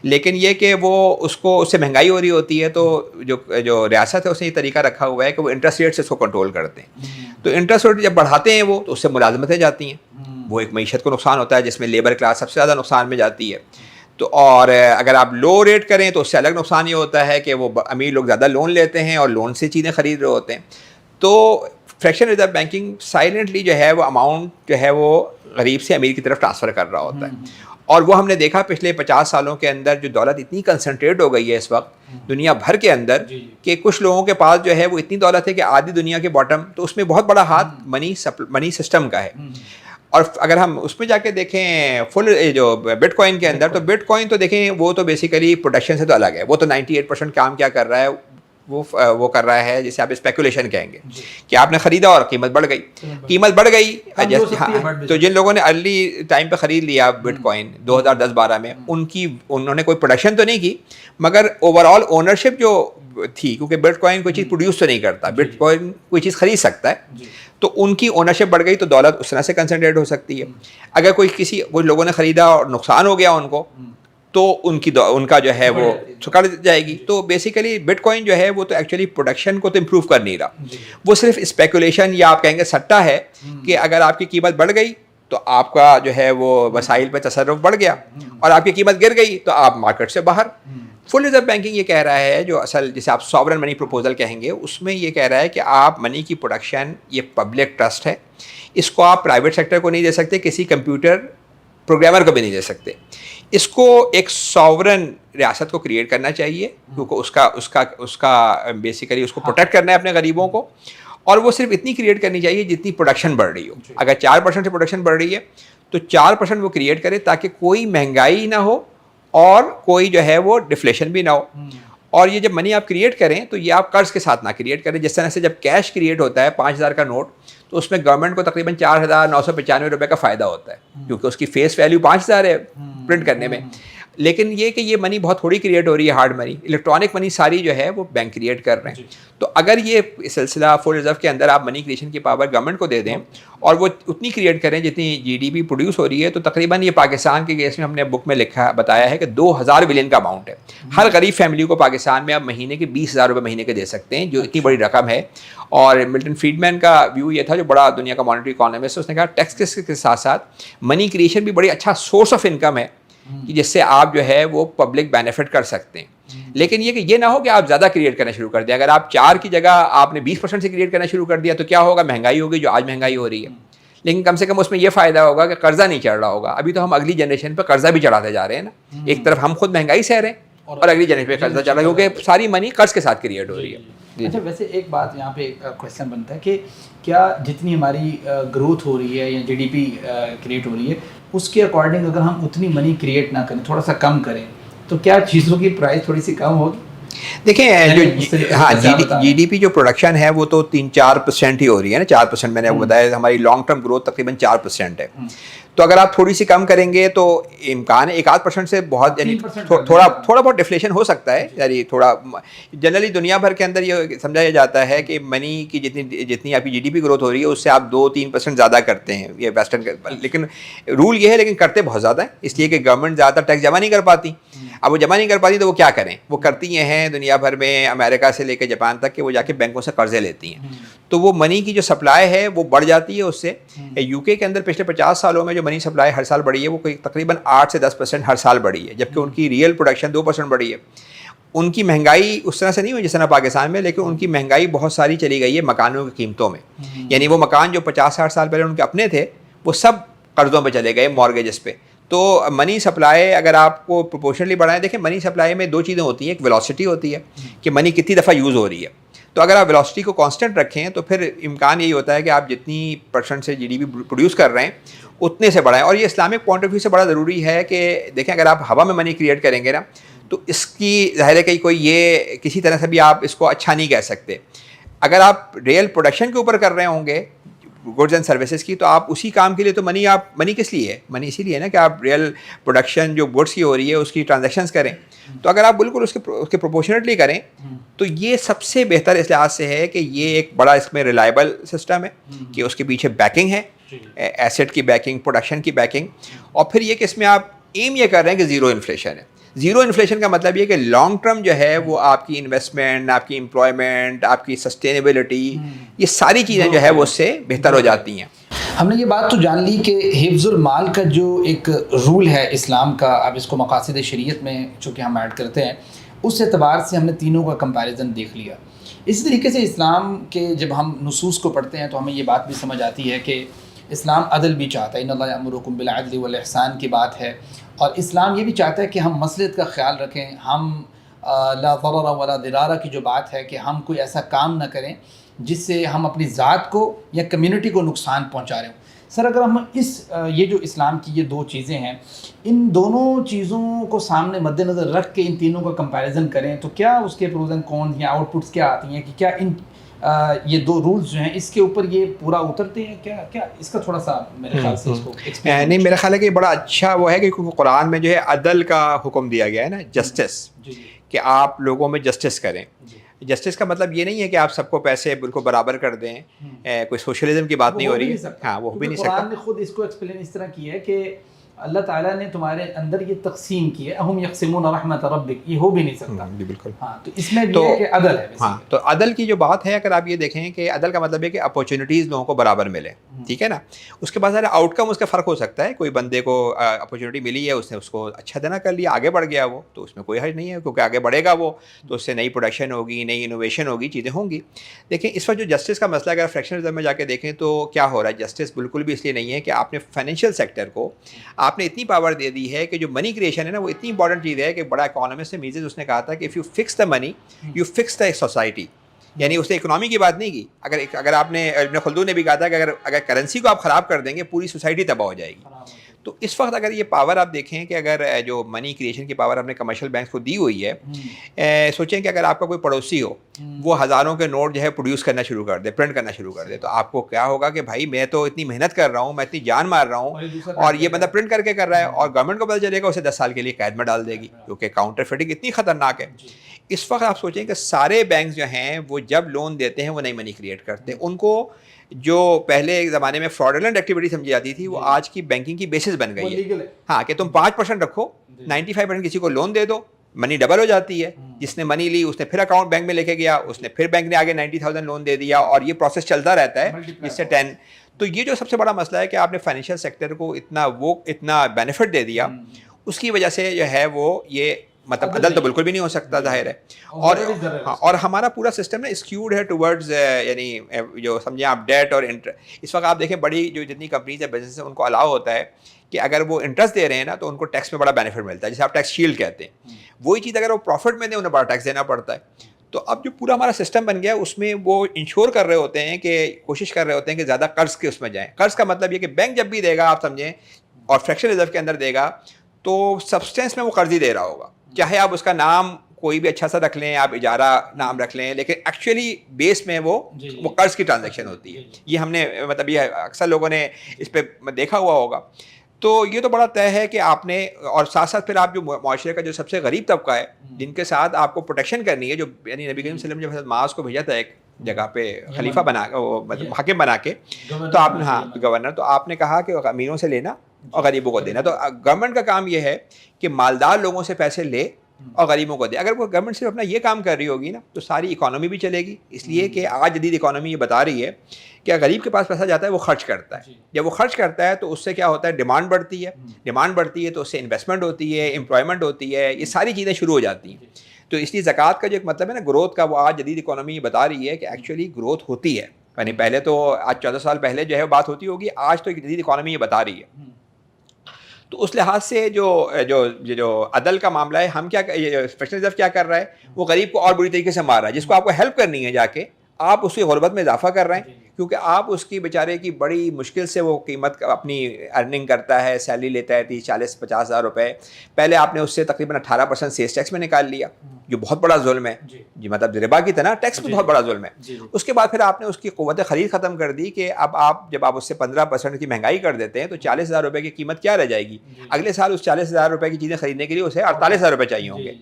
لیکن یہ کہ وہ اس سے مہنگائی ہو رہی ہوتی ہے تو جو ریاست ہے اس نے یہ طریقہ رکھا ہوا ہے کہ وہ انٹرسٹ ریٹ سے اس کو کنٹرول کرتے ہیں. تو انٹرسٹ ریٹ جب بڑھاتے ہیں وہ تو اس سے ملازمتیں جاتی ہیں، وہ ایک معیشت کو نقصان ہوتا ہے جس میں لیبر کلاس سب سے زیادہ نقصان میں جاتی ہے. تو اور اگر آپ لو ریٹ کریں تو اس سے الگ نقصان یہ ہوتا ہے کہ وہ امیر لوگ زیادہ لون لیتے ہیں اور لون سے چیزیں خرید رہے ہوتے ہیں. تو فریکشن ریزرو بینکنگ سائلنٹلی جو ہے وہ اماؤنٹ جو ہے وہ غریب سے امیر کی طرف ٹرانسفر کر رہا ہوتا ہے. اور وہ ہم نے دیکھا پچھلے 50 سالوں کے اندر جو دولت اتنی کنسنٹریٹ ہو گئی ہے اس وقت دنیا بھر کے اندر کہ کچھ لوگوں کے پاس جو ہے وہ اتنی دولت ہے کہ آدھی دنیا کے باٹم، تو اس میں بہت بڑا ہاتھ منی سسٹم کا ہے. اور اگر ہم اس میں جا کے دیکھیں فل جو بٹ کوائن کے اندر، تو بٹ کوائن تو دیکھیں وہ تو بیسیکلی پروڈکشن سے تو الگ ہے. وہ تو 98% کام کیا کر رہا ہے، وہ کر رہا ہے جسے آپ اسپیکولیشن کہیں گے کہ آپ نے خریدا اور قیمت بڑھ گئی. تو جن لوگوں نے ارلی ٹائم پہ خرید لیا بٹ کوائن 2010-12 میں، انہوں نے کوئی پروڈکشن تو نہیں کی مگر اوور آل اونرشپ جو تھی، کیونکہ بٹ کوائن کوئی چیز پروڈیوس تو نہیں کرتا، بٹ کوائن کوئی چیز خرید سکتا ہے، تو ان کی اونرشپ بڑھ گئی تو دولت اس طرح سے کنسنٹریٹ ہو سکتی ہے. اگر کچھ لوگوں نے خریدا اور نقصان ہو گیا ان کو تو ان کا جو ہے وہ چکڑ جائے گی. تو بیسیکلی بٹ کوائن جو ہے وہ تو ایکچولی پروڈکشن کو تو امپروو کر نہیں رہا، وہ صرف اسپیکولیشن یا آپ کہیں گے سٹا ہے کہ اگر آپ کی قیمت بڑھ گئی تو آپ کا جو ہے وہ وسائل پہ تصرف بڑھ گیا، اور آپ کی قیمت گر گئی تو آپ مارکیٹ سے باہر. فل ریزرو بینکنگ یہ کہہ رہا ہے، جو اصل جسے آپ ساورن منی پروپوزل کہیں گے، اس میں یہ کہہ رہا ہے کہ آپ منی کی پروڈکشن یہ پبلک ٹرسٹ ہے، اس کو آپ پرائیویٹ سیکٹر کو نہیں دے سکتے، کسی کمپیوٹر پروگرامر کو بھی نہیں دے سکتے. اس کو ایک ساورن ریاست کو کریٹ کرنا چاہیے کیونکہ اس کا بیسیکلی اس کو پروٹیکٹ کرنا ہے اپنے غریبوں کو، اور وہ صرف اتنی کریٹ کرنی چاہیے جتنی پروڈکشن بڑھ رہی ہو. اگر 4% سے پروڈکشن بڑھ رہی ہے تو 4% وہ کریٹ کرے تاکہ کوئی مہنگائی نہ ہو اور کوئی جو ہے وہ ڈفلیشن بھی نہ ہو. اور یہ جب منی آپ کریٹ کریں تو یہ آپ قرض کے ساتھ نہ کریٹ کریں. جس طرح سے جب کیش کریٹ ہوتا ہے 5000 کا نوٹ تو اس میں گورنمنٹ کو تقریباً 4995 روپے کا فائدہ ہوتا ہے کیونکہ اس کی فیس ویلیو 5000 ہے پرنٹ کرنے میں. لیکن یہ کہ یہ منی بہت تھوڑی کریٹ ہو رہی ہے، ہارڈ منی، الیکٹرانک منی ساری جو ہے وہ بینک کریٹ کر رہے ہیں. تو اگر یہ سلسلہ فوڈ ریزرو کے اندر آپ منی کریشن کی پاور گورنمنٹ کو دے دیں اور وہ اتنی کریٹ کریں جتنی جی ڈی پی پروڈیوس ہو رہی ہے، تو تقریباً یہ پاکستان کے کیس میں ہم نے بک میں بتایا ہے کہ 2000 بلین کا اماؤنٹ ہے. ہر غریب فیملی کو پاکستان میں آپ مہینے کے 20,000 روپے مہینے کے دے سکتے ہیں، جو اتنی بڑی رقم ہے. اور ملٹن فریڈمین کا ویو یہ تھا، جو بڑا دنیا کا مانیٹری اکانومسٹ ہے، اس نے کہا ٹیکس کے ساتھ ساتھ منی کریشن بھی بڑی اچھا سورس آف انکم ہے کہ جس سے آپ جو ہے وہ پبلک بینیفٹ کر سکتے ہیں. لیکن یہ کہ یہ نہ ہو کہ آپ زیادہ کریٹ کرنا شروع کر دیں. اگر آپ 4 کی جگہ آپ نے 20% سے کریٹ کرنا شروع کر دیا تو کیا ہوگا؟ مہنگائی ہوگی، جو آج مہنگائی ہو رہی ہے. لیکن کم سے کم اس میں یہ فائدہ ہوگا کہ قرضہ نہیں چڑھ رہا ہوگا. ابھی تو ہم اگلی جنریشن پہ قرضہ بھی چڑھاتے جا رہے ہیں نا. ایک طرف ہم خود مہنگائی سہ رہے ہیں اور اگلی جنریشن پہ قرضہ چڑھ رہا ہے، کیونکہ ساری منی قرض کے ساتھ کریٹ ہو رہی ہے. اچھا، ویسے ایک بات یہاں پہ کویشچن بنتا ہے کہ کیا جتنی ہماری گروتھ ہو رہی ہے یا جی ڈی پی کریٹ ہو رہی ہے، اس کے اکارڈنگ اگر ہم اتنی منی کریٹ نہ کریں، تھوڑا سا کم کریں، تو کیا چیزوں کی پرائز تھوڑی سی کم ہوگی؟ دیکھیں جو جی ڈی پی جو پروڈکشن ہے وہ تو 3-4% ہی ہو رہی ہے نا. 4% میں نے آپ کو بتایا، ہماری لانگ ٹرم گروتھ تقریباً 4% ہے. تو اگر آپ تھوڑی سی کم کریں گے تو امکان ہے 1-8% سے بہت، یعنی تھوڑا بہت ڈیفلیشن ہو سکتا ہے. یعنی تھوڑا جنرلی دنیا بھر کے اندر یہ سمجھا جاتا ہے کہ منی کی جتنی آپ کی جی ڈی پی گروتھ ہو رہی ہے اس سے آپ 2-3% زیادہ کرتے ہیں یہ ویسٹرن. لیکن رول یہ ہے، لیکن کرتے بہت زیادہ ہیں، اس لیے کہ گورنمنٹ زیادہ ٹیکس جمع نہیں کر پاتی. اب وہ جمع نہیں کر پاتی تو وہ کیا کریں؟ وہ کرتی یہ ہیں دنیا بھر میں، امریکہ سے لے کے جاپان تک، کہ وہ جا کے بینکوں سے قرضے لیتی ہیں. تو وہ منی کی جو سپلائی ہے وہ بڑھ جاتی ہے اس سے. یو کے اندر پچھلے 50 سالوں میں جو منی سپلائی ہر سال بڑھی ہے وہ کوئی تقریباً 8-10% ہر سال بڑھی ہے، جبکہ ان کی ریئل پروڈکشن 2% بڑھی ہے. ان کی مہنگائی اس طرح سے نہیں ہوئی جس طرح پاکستان میں، لیکن ان کی مہنگائی بہت ساری چلی گئی ہے مکانوں کی قیمتوں میں. یعنی وہ مکان جو 50-60 سال پہلے ان کے اپنے تھے وہ سب قرضوں پہ چلے گئے، مارگیجز پہ. تو منی سپلائی اگر آپ کو پروپورشنلی بڑھائیں، دیکھیں منی سپلائی میں 2 چیزیں ہوتی ہیں. ایک ویلوسٹی ہوتی ہے کہ منی کتنی دفعہ یوز ہو رہی ہے. تو اگر آپ ویلوسٹی کو کانسٹنٹ رکھیں تو پھر امکان یہی ہوتا ہے کہ آپ جتنی % سے جی ڈی پی پروڈیوس کر رہے ہیں اتنے سے بڑھائیں. اور یہ اسلامک پوائنٹ آف ویو سے بڑا ضروری ہے کہ دیکھیں اگر آپ ہوا میں منی کریٹ کریں گے نا تو اس کی ظاہر ہے کہ کوئی یہ کسی طرح سے بھی آپ اس کو اچھا نہیں کہہ سکتے. اگر آپ ریئل پروڈکشن کے اوپر کر رہے ہوں گے گڈز اینڈ سروسز کی، تو آپ اسی کام کے لیے تو منی کس لیے ہے؟ منی اسی لیے ہے نا کہ آپ ریئل پروڈکشن جو گڈس کی ہو رہی ہے اس کی ٹرانزیکشنز کریں. تو اگر آپ بالکل اس کے پروپورشنیٹلی کریں تو یہ سب سے بہتر اس لحاظ سے ہے کہ یہ ایک بڑا اس میں ریلائبل سسٹم ہے کہ اس کے پیچھے بیکنگ ہے، ایسٹ کی بیکنگ، پروڈکشن کی بیکنگ. اور پھر یہ کہ اس میں آپ ایم یہ کر رہے ہیں کہ زیرو انفلیشن ہے. زیرو انفلیشن کا مطلب یہ کہ لانگ ٹرم جو ہے وہ آپ کی انویسٹمنٹ، آپ کی امپلائمنٹ، آپ کی سسٹینیبلٹی، یہ ساری چیزیں جو ہے وہ اس سے بہتر ہو جاتی ہیں. ہم نے یہ بات تو جان لی کہ حفظ المال کا جو ایک رول ہے اسلام کا، اب اس کو مقاصد شریعت میں چونکہ ہم ایڈ کرتے ہیں، اس اعتبار سے ہم نے تینوں کا کمپیریزن دیکھ لیا. اسی طریقے سے اسلام کے جب ہم نصوص کو پڑھتے ہیں تو ہمیں یہ بات بھی سمجھ آتی ہے کہ اسلام عدل بھی چاہتا ہے. ان اللہ یأمرکم بالعدل والاحسان کی بات ہے. اور اسلام یہ بھی چاہتا ہے کہ ہم مصلحت کا خیال رکھیں. ہم لا ضرر ولا ضرار کی جو بات ہے کہ ہم کوئی ایسا کام نہ کریں جس سے ہم اپنی ذات کو یا کمیونٹی کو نقصان پہنچا رہے ہوں. سر اگر ہم یہ جو اسلام کی یہ 2 چیزیں ہیں، ان دونوں چیزوں کو سامنے مد نظر رکھ کے ان تینوں کا کمپیریزن کریں تو کیا اس کے پروز اینڈ کونز یا آؤٹ پٹس کیا آتی ہیں کہ کیا ان یہ 2 رولز جو ہیں اس کے اوپر یہ پورا اترتے ہیں؟ کیا اس کا تھوڑا سا میرے خیال سے اس کو نہیں، میرا خیال ہے کہ بڑا اچھا وہ ہے کہ قرآن میں جو ہے عدل کا حکم دیا گیا ہے نا، جسٹس، کہ آپ لوگوں میں جسٹس کریں. جسٹس کا مطلب یہ نہیں ہے کہ آپ سب کو پیسے بالکل برابر کر دیں. کوئی سوشلزم کی بات نہیں ہو رہی ہے. ہاں، وہ بھی نہیں سکتا. قرآن نے خود اس کو ایکسپلین اس طرح کی ہے کہ اللہ تعالیٰ نے تمہارے اندر یہ تقسیم کی ہے، اہم یقسمون رحمت ربک، یہ ہو بھی نہیں سکتا. بالکل. ہاں، تو اس میں بھی ہے کہ عدل ہے. ہاں، تو عدل کی جو بات ہے اگر آپ یہ دیکھیں کہ عدل کا مطلب ہے کہ اپورچونیٹیز لوگوں کو برابر ملے. ٹھیک ہے نا. اس کے بعد سارا آؤٹ کم اس کا فرق ہو سکتا ہے. کوئی بندے کو اپورچونیٹی ملی ہے، اس نے اس کو اچھا دینا کر لیا، آگے بڑھ گیا وہ، تو اس میں کوئی حرج نہیں ہے، کیونکہ آگے بڑھے گا وہ تو اس سے نئی پروڈکشن ہوگی، نئی انوویشن ہوگی، چیزیں ہوں گی. دیکھیں اس وقت جو جسٹس کا مسئلہ اگر فریکشنلزم میں جا کے دیکھیں تو کیا ہو رہا ہے، جسٹس بالکل بھی اس لیے نہیں ہے کہ آپ نے فائنینشیل سیکٹر کو آپ نے اتنی پاور دے دی ہے کہ جو منی کریشن ہے نا وہ اتنی امپورٹنٹ چیز ہے کہ بڑا اکانومسٹ ہے میزز، اس نے کہا تھا کہ if you fix the money you fix the society. یعنی اس نے اکنامی کی بات نہیں کی. اگر آپ نے ابن خلدون نے بھی کہا تھا کہ اگر کرنسی کو آپ خراب کر دیں گے پوری سوسائٹی تباہ ہو جائے گی. تو اس وقت اگر یہ پاور آپ دیکھیں کہ اگر جو منی کریشن کی پاور ہم نے کمرشل بینکس کو دی ہوئی ہے، سوچیں کہ اگر آپ کا کوئی پڑوسی ہو وہ ہزاروں کے نوٹ جو ہے پروڈیوس کرنا شروع کر دے، پرنٹ کرنا شروع کر دے، تو آپ کو کیا ہوگا کہ بھائی میں تو اتنی محنت کر رہا ہوں، میں اتنی جان مار رہا ہوں اور یہ بندہ پرنٹ کر کے کر رہا ہے، اور گورنمنٹ کو پتہ چلے گا، اسے 10 سال کے لیے قید میں ڈال دے گی، کیونکہ کاؤنٹر فیٹنگ اتنی خطرناک ہے۔ اس وقت آپ سوچیں کہ سارے بینکس جو ہیں وہ جب لون دیتے ہیں وہ نئی منی کریٹ کرتے ہیں، ان کو جو پہلے ایک زمانے میں فراڈولنٹ ایکٹیویٹی سمجھی جاتی تھی وہ آج کی بینکنگ کی بیسس بن گئی ہے۔ ہاں کہ تم 5% رکھو، 95% کسی کو لون دے دو، منی ڈبل ہو جاتی ہے، جس نے منی لی اس نے پھر اکاؤنٹ بینک میں لے کے گیا، اس نے پھر بینک نے آگے 90,000 لون دے دیا، اور یہ پروسیس چلتا رہتا ہے جس سے 10۔ تو یہ جو سب سے بڑا مسئلہ ہے کہ آپ نے فائنینشیل سیکٹر کو اتنا بینیفٹ دے دیا، اس کی وجہ سے جو ہے وہ یہ مطلب عدل تو بالکل بھی نہیں ہو سکتا، ظاہر ہے، اور ہمارا پورا سسٹم نا اسکیوڈ ہے ٹورڈز یعنی جو سمجھیں آپ ڈیٹ اور اس وقت آپ دیکھیں بڑی جو جتنی کمپنیز ہیں بزنس ہیں ان کو الاؤ ہوتا ہے کہ اگر وہ انٹرسٹ دے رہے ہیں نا تو ان کو ٹیکس میں بڑا بینیفٹ ملتا ہے، جسے آپ ٹیکس شیلڈ کہتے ہیں، وہی چیز اگر وہ پروفٹ میں دیں انہیں بڑا ٹیکس دینا پڑتا ہے۔ تو اب جو پورا ہمارا سسٹم بن گیا ہے اس میں وہ انشور کر رہے ہوتے ہیں کہ کوشش کر رہے ہوتے ہیں کہ زیادہ قرض کے اس میں جائیں۔ قرض کا مطلب یہ کہ بینک جب بھی دے گا آپ سمجھیں اور فریکشن ریزرو کے اندر دے گا تو سبسٹینس میں وہ قرض ہی دے رہا ہوگا، چاہے آپ اس کا نام کوئی بھی اچھا سا رکھ لیں، آپ اجارہ نام رکھ لیں، لیکن ایکچولی بیس میں وہ قرض کی ٹرانزیکشن ہوتی ہے۔ یہ ہم نے مطلب یہ اکثر لوگوں نے اس پہ دیکھا ہوا ہوگا۔ تو یہ تو بڑا طے ہے کہ آپ نے، اور ساتھ ساتھ پھر آپ جو معاشرے کا جو سب سے غریب طبقہ ہے جن کے ساتھ آپ کو پروٹیکشن کرنی ہے، جو یعنی نبی کریم صلی اللہ علیہ وسلم نے جب معاذ کو بھیجا تھا ایک جگہ پہ خلیفہ بنا مطلب حاکم بنا کے، تو آپ نے گورنر، تو آپ نے کہا کہ امیروں سے لینا اور غریبوں کو دینا۔ تو گورنمنٹ کا کام یہ ہے کہ مالدار لوگوں سے پیسے لے اور غریبوں کو دے۔ اگر وہ گورنمنٹ صرف اپنا یہ کام کر رہی ہوگی نا تو ساری اکانومی بھی چلے گی، اس لیے کہ آج جدید اکانومی یہ بتا رہی ہے کہ غریب کے پاس پیسہ جاتا ہے وہ خرچ کرتا ہے، جب وہ خرچ کرتا ہے تو اس سے کیا ہوتا ہے، ڈیمانڈ بڑھتی ہے، ڈیمانڈ بڑھتی ہے تو اس سے انویسٹمنٹ ہوتی ہے، امپلائمنٹ ہوتی ہے، یہ ساری چیزیں شروع ہو جاتی ہیں۔ تو اس لیے زکوٰۃ کا جو ایک مطلب ہے نا گروتھ کا، وہ آج جدید اکانومی یہ بتا رہی ہے کہ ایکچولی گروتھ ہوتی ہے، یعنی پہلے تو آج 14 سال پہلے جو ہے بات ہوتی ہوگی، آج تو جدید اکانومی یہ بتا رہی ہے۔ تو اس لحاظ سے جو عدل کا معاملہ ہے، ہم کیا فیڈرل ریزرو کیا کر رہا ہے، وہ غریب کو اور بری طریقے سے مار رہا ہے، جس کو آپ کو ہیلپ کرنی ہے جا کے آپ اس کی غربت میں اضافہ کر رہے ہیں، کیونکہ آپ اس کی بیچارے کی بڑی مشکل سے وہ قیمت اپنی ارننگ کرتا ہے، سیلری لیتا ہے 30-40-50 ہزار روپے، پہلے آپ نے اس سے تقریباً 18% سیس ٹیکس میں نکال لیا، جو بہت بڑا ظلم ہے، جی مطلب ربا کی طرح ٹیکس بھی بہت بڑا ظلم ہے۔ اس کے بعد پھر آپ نے اس کی قوت خرید ختم کر دی کہ اب آپ جب آپ اس سے 15% کی مہنگائی کر دیتے ہیں تو 40,000 روپے کی قیمت کیا رہ جائے گی، اگلے سال اس 40,000 روپے کی چیزیں خریدنے کے لیے اسے 48,000 روپے چاہیے ہوں گے۔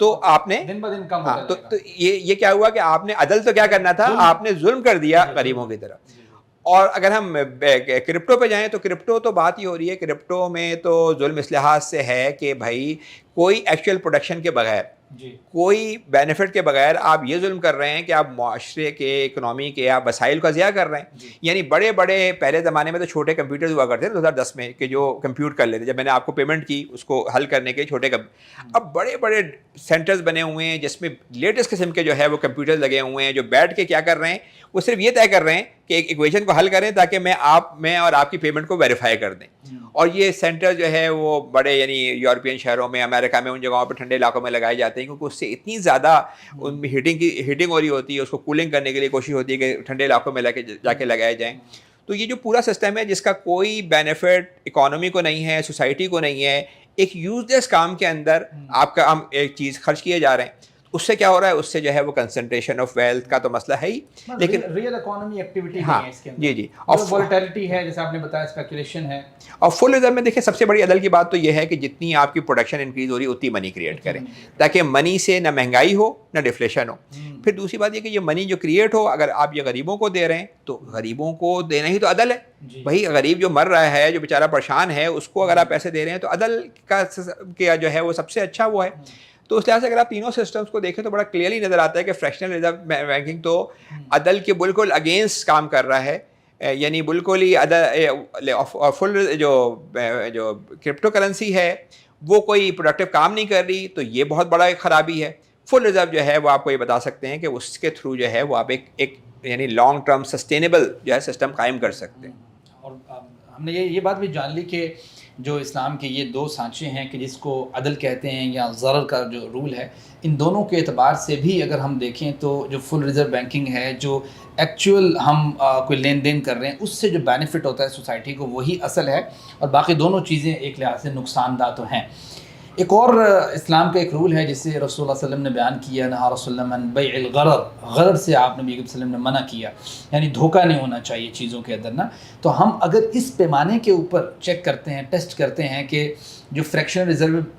تو آپ نے دن بدن کم تو یہ کیا ہوا کہ آپ نے عدل تو کیا کرنا تھا، آپ نے ظلم کر دیا غریبوں کی طرف۔ اور اگر ہم کرپٹو پہ جائیں تو کرپٹو تو بات ہی ہو رہی ہے، کرپٹو میں تو ظلم اس لحاظ سے ہے کہ بھائی کوئی ایکچوئل پروڈکشن کے بغیر، کوئی بینیفٹ کے بغیر آپ یہ ظلم کر رہے ہیں کہ آپ معاشرے کے، اکنامی کے آپ وسائل کا ضیاع کر رہے ہیں۔ یعنی بڑے بڑے پہلے زمانے میں تو چھوٹے کمپیوٹر ہوا کرتے تھے 2010 میں کہ جو کمپیوٹ کر لیتے، جب میں نے آپ کو پیمنٹ کی اس کو حل کرنے کے چھوٹے اب بڑے بڑے سینٹرز بنے ہوئے ہیں جس میں لیٹسٹ قسم کے جو ہے وہ کمپیوٹر لگے ہوئے ہیں، جو بیٹھ کے کیا کر رہے ہیں، وہ صرف یہ طے کر رہے ہیں کہ ایک ایکویشن کو حل کریں تاکہ میں اور آپ کی پیمنٹ کو ویریفائی کر دیں۔ اور یہ سینٹر جو ہے وہ بڑے یعنی یورپین شہروں میں، امریکہ میں، ان جگہوں پہ ٹھنڈے علاقوں میں لگائے جاتے ہیں، کیونکہ اس سے اتنی زیادہ ان میں ہیٹنگ ہو رہی ہوتی ہے، اس کو کولنگ کرنے کے لیے کوشش ہوتی ہے کہ ٹھنڈے علاقوں میں جا کے لگائے جائیں۔ تو یہ جو پورا سسٹم ہے جس کا کوئی بینیفٹ اکانومی کو نہیں ہے، سوسائٹی کو نہیں ہے، ایک یوز لیس کام کے اندر آپ کا ایک چیز خرچ کیے جا رہے ہیں، اس سے کیا ہو رہا ہے، اس سے جو ہے وہ کنسنٹریشن آف ویلتھ کا تو مسئلہ ہے ہی، لیکن ریئل اکانومی ایکٹیویٹی ہاں ہے اس کے اندر، جی اور وولٹیلٹی ہے جیسے آپ نے بتایا، اسپیکولیشن ہے۔ اور فل ریزرو میں دیکھیں سب سے بڑی عدل کی بات تو یہ ہے کہ جتنی آپ کی پروڈکشن انکریز ہو رہی ہے اتنی منی کریٹ کریں، تاکہ منی سے نہ مہنگائی ہو نہ ڈیفلیشن ہو۔ پھر دوسری بات یہ کہ یہ منی جو کریٹ ہو، اگر آپ یہ غریبوں کو دے رہے ہیں تو غریبوں کو دینا ہی تو عدل ہے۔ بھائی غریب جو مر رہا ہے، جو بیچارہ پریشان ہے، اس کو اگر آپ پیسے دے رہے ہیں تو عدل کا جو ہے وہ سب سے اچھا وہ ہے۔ تو اس لحاظ سے اگر آپ تینوں سسٹمز کو دیکھیں تو بڑا کلیئرلی نظر آتا ہے کہ فریکشنل ریزرو بینکنگ تو عدل کے بالکل اگینسٹ کام کر رہا ہے، یعنی بالکل ہی فل جو کرپٹو کرنسی ہے وہ کوئی پروڈکٹیو کام نہیں کر رہی، تو یہ بہت بڑا ایک خرابی ہے۔ فل ریزرو جو ہے وہ آپ کو یہ بتا سکتے ہیں کہ اس کے تھرو جو ہے وہ آپ ایک یعنی لانگ ٹرم سسٹینیبل جو ہے سسٹم قائم کر سکتے ہیں۔ اور ہم نے یہ بات بھی جان لی کہ جو اسلام کے یہ دو سانچے ہیں کہ جس کو عدل کہتے ہیں یا ضرر کا جو رول ہے، ان دونوں کے اعتبار سے بھی اگر ہم دیکھیں تو جو فل ریزرو بینکنگ ہے، جو ایکچوئل ہم کوئی لین دین کر رہے ہیں، اس سے جو بینیفٹ ہوتا ہے سوسائٹی کو وہی اصل ہے، اور باقی دونوں چیزیں ایک لحاظ سے نقصان دہ تو ہیں۔ ایک اور اسلام کا ایک رول ہے جسے رسول اللہ صلی اللہ علیہ وسلم نے بیان کیا، نہا رسول اللہ من بیع الغرر، غرر سے آپ نبی صلی اللہ علیہ وسلم نے منع کیا، یعنی دھوکہ نہیں ہونا چاہیے چیزوں کے اندر نا۔ تو ہم اگر اس پیمانے کے اوپر چیک کرتے ہیں، ٹیسٹ کرتے ہیں کہ جو فریکشنل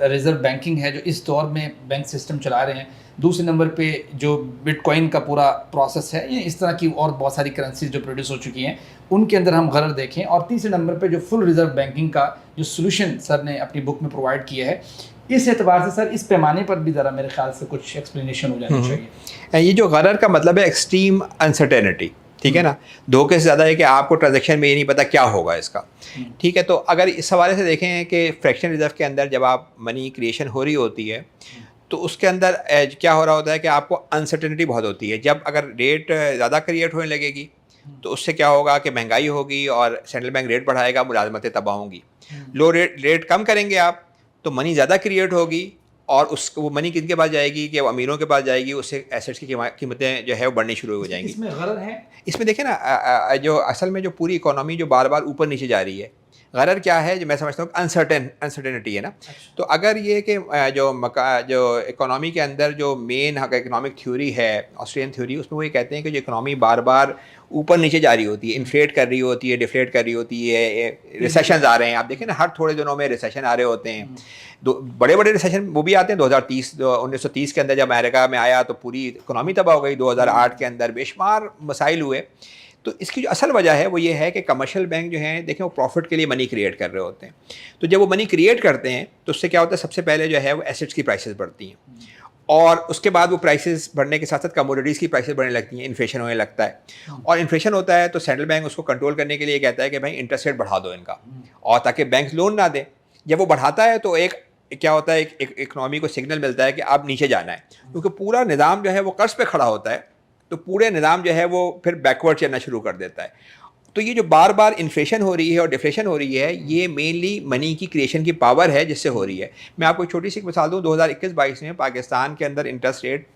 ریزرو بینکنگ ہے جو اس دور میں بینک سسٹم چلا رہے ہیں، دوسرے نمبر پہ جو بٹ کوائن کا پورا پروسیس ہے، یا اس طرح کی اور بہت ساری کرنسیز جو پروڈیوس ہو چکی ہیں ان کے اندر ہم غرر دیکھیں، اور تیسرے نمبر پہ جو فل ریزرو بینکنگ کا جو سولوشن سر نے اپنی بک میں پرووائڈ کیا ہے، اس اعتبار سے سر اس پیمانے پر بھی ذرا میرے خیال سے کچھ ایکسپلینیشن ہو جانی چاہیے۔ یہ جو غرر کا مطلب ہے ایکسٹریم انسرٹینٹی، ٹھیک ہے نا، دھوکے سے زیادہ ہے کہ آپ کو ٹرانزیکشن میں یہ نہیں پتا کیا ہوگا اس کا، ٹھیک ہے۔ تو اگر اس حوالے سے دیکھیں کہ فریکشن ریزرو کے اندر جب آپ منی کریشن ہو رہی ہوتی ہے تو اس کے اندر کیا ہو رہا ہوتا ہے کہ آپ کو انسرٹینٹی بہت ہوتی ہے۔ جب اگر ریٹ زیادہ کریٹ ہونے لگے گی تو اس سے کیا ہوگا کہ مہنگائی ہوگی اور سینٹرل بینک ریٹ بڑھائے گا، ملازمتیں تباہ ہوں گی۔ لو ریٹ کم کریں گے آپ تو منی زیادہ کریٹ ہوگی، اور وہ منی کن کے پاس جائے گی کہ وہ امیروں کے پاس جائے گی، اس سے ایسیٹس کی قیمتیں جو ہے وہ بڑھنی شروع ہو جائیں گی۔ اس میں غرر ہے، اس میں دیکھیں نا، جو اصل میں جو پوری اکانومی جو بار بار اوپر نیچے جا رہی ہے، غرر کیا ہے جو میں سمجھتا ہوں انسرٹینٹی ہے نا۔ تو اگر یہ کہ جو اکانومی کے اندر جو مین اکنامک تھیوری ہے، آسٹریلین تھیوری، اس میں وہ یہ کہتے ہیں کہ جو اکنامی بار بار اوپر نیچے جا رہی ہوتی ہے، انفلیٹ کر رہی ہوتی ہے، ڈیفلیٹ کر رہی ہوتی ہے، ریسیشنز آ رہے ہیں، آپ دیکھیں نا ہر تھوڑے دنوں میں ریسیشن آ رہے ہوتے ہیں، بڑے بڑے ریسیشن وہ بھی آتے ہیں۔ 1930 کے اندر جب امریکہ میں آیا تو پوری اکنامی تباہ ہو گئی، 2008 کے اندر بے شمار مسائل ہوئے۔ تو اس کی جو اصل وجہ ہے وہ یہ ہے کہ کمرشل بینک جو ہیں دیکھیں وہ پروفٹ کے لیے منی کریٹ کر رہے ہوتے ہیں، تو جب وہ منی کریٹ کرتے ہیں تو اس سے کیا ہوتا ہے، سب سے پہلے جو ہے وہ ایسیٹس کی پرائسز بڑھتی ہیں، اور اس کے بعد وہ پرائسز بڑھنے کے ساتھ ساتھ کموڈیٹیز کی پرائسز بڑھنے لگتی ہیں، انفلیشن ہونے لگتا ہے، اور انفلیشن ہوتا ہے تو سینٹرل بینک اس کو کنٹرول کرنے کے لیے کہتا ہے کہ بھائی انٹرسٹ ریٹ بڑھا دو ان کا، اور تاکہ بینک لون نہ دیں۔ جب وہ بڑھاتا ہے تو ایک کیا ہوتا ہے، ایک اکنامی کو سگنل ملتا ہے کہ اب نیچے جانا ہے، کیونکہ پورا نظام جو ہے وہ قرض پہ کھڑا ہوتا ہے، تو پورے نظام جو ہے وہ پھر بیکورڈ چلنا شروع کر دیتا ہے۔ تو یہ جو بار بار انفلیشن ہو رہی ہے اور ڈیفلیشن ہو رہی ہے، یہ مینلی منی کی کریشن کی پاور ہے جس سے ہو رہی ہے۔ میں آپ کو چھوٹی سی مثال دوں، 2021-22 میں پاکستان کے اندر انٹرسٹ ریٹ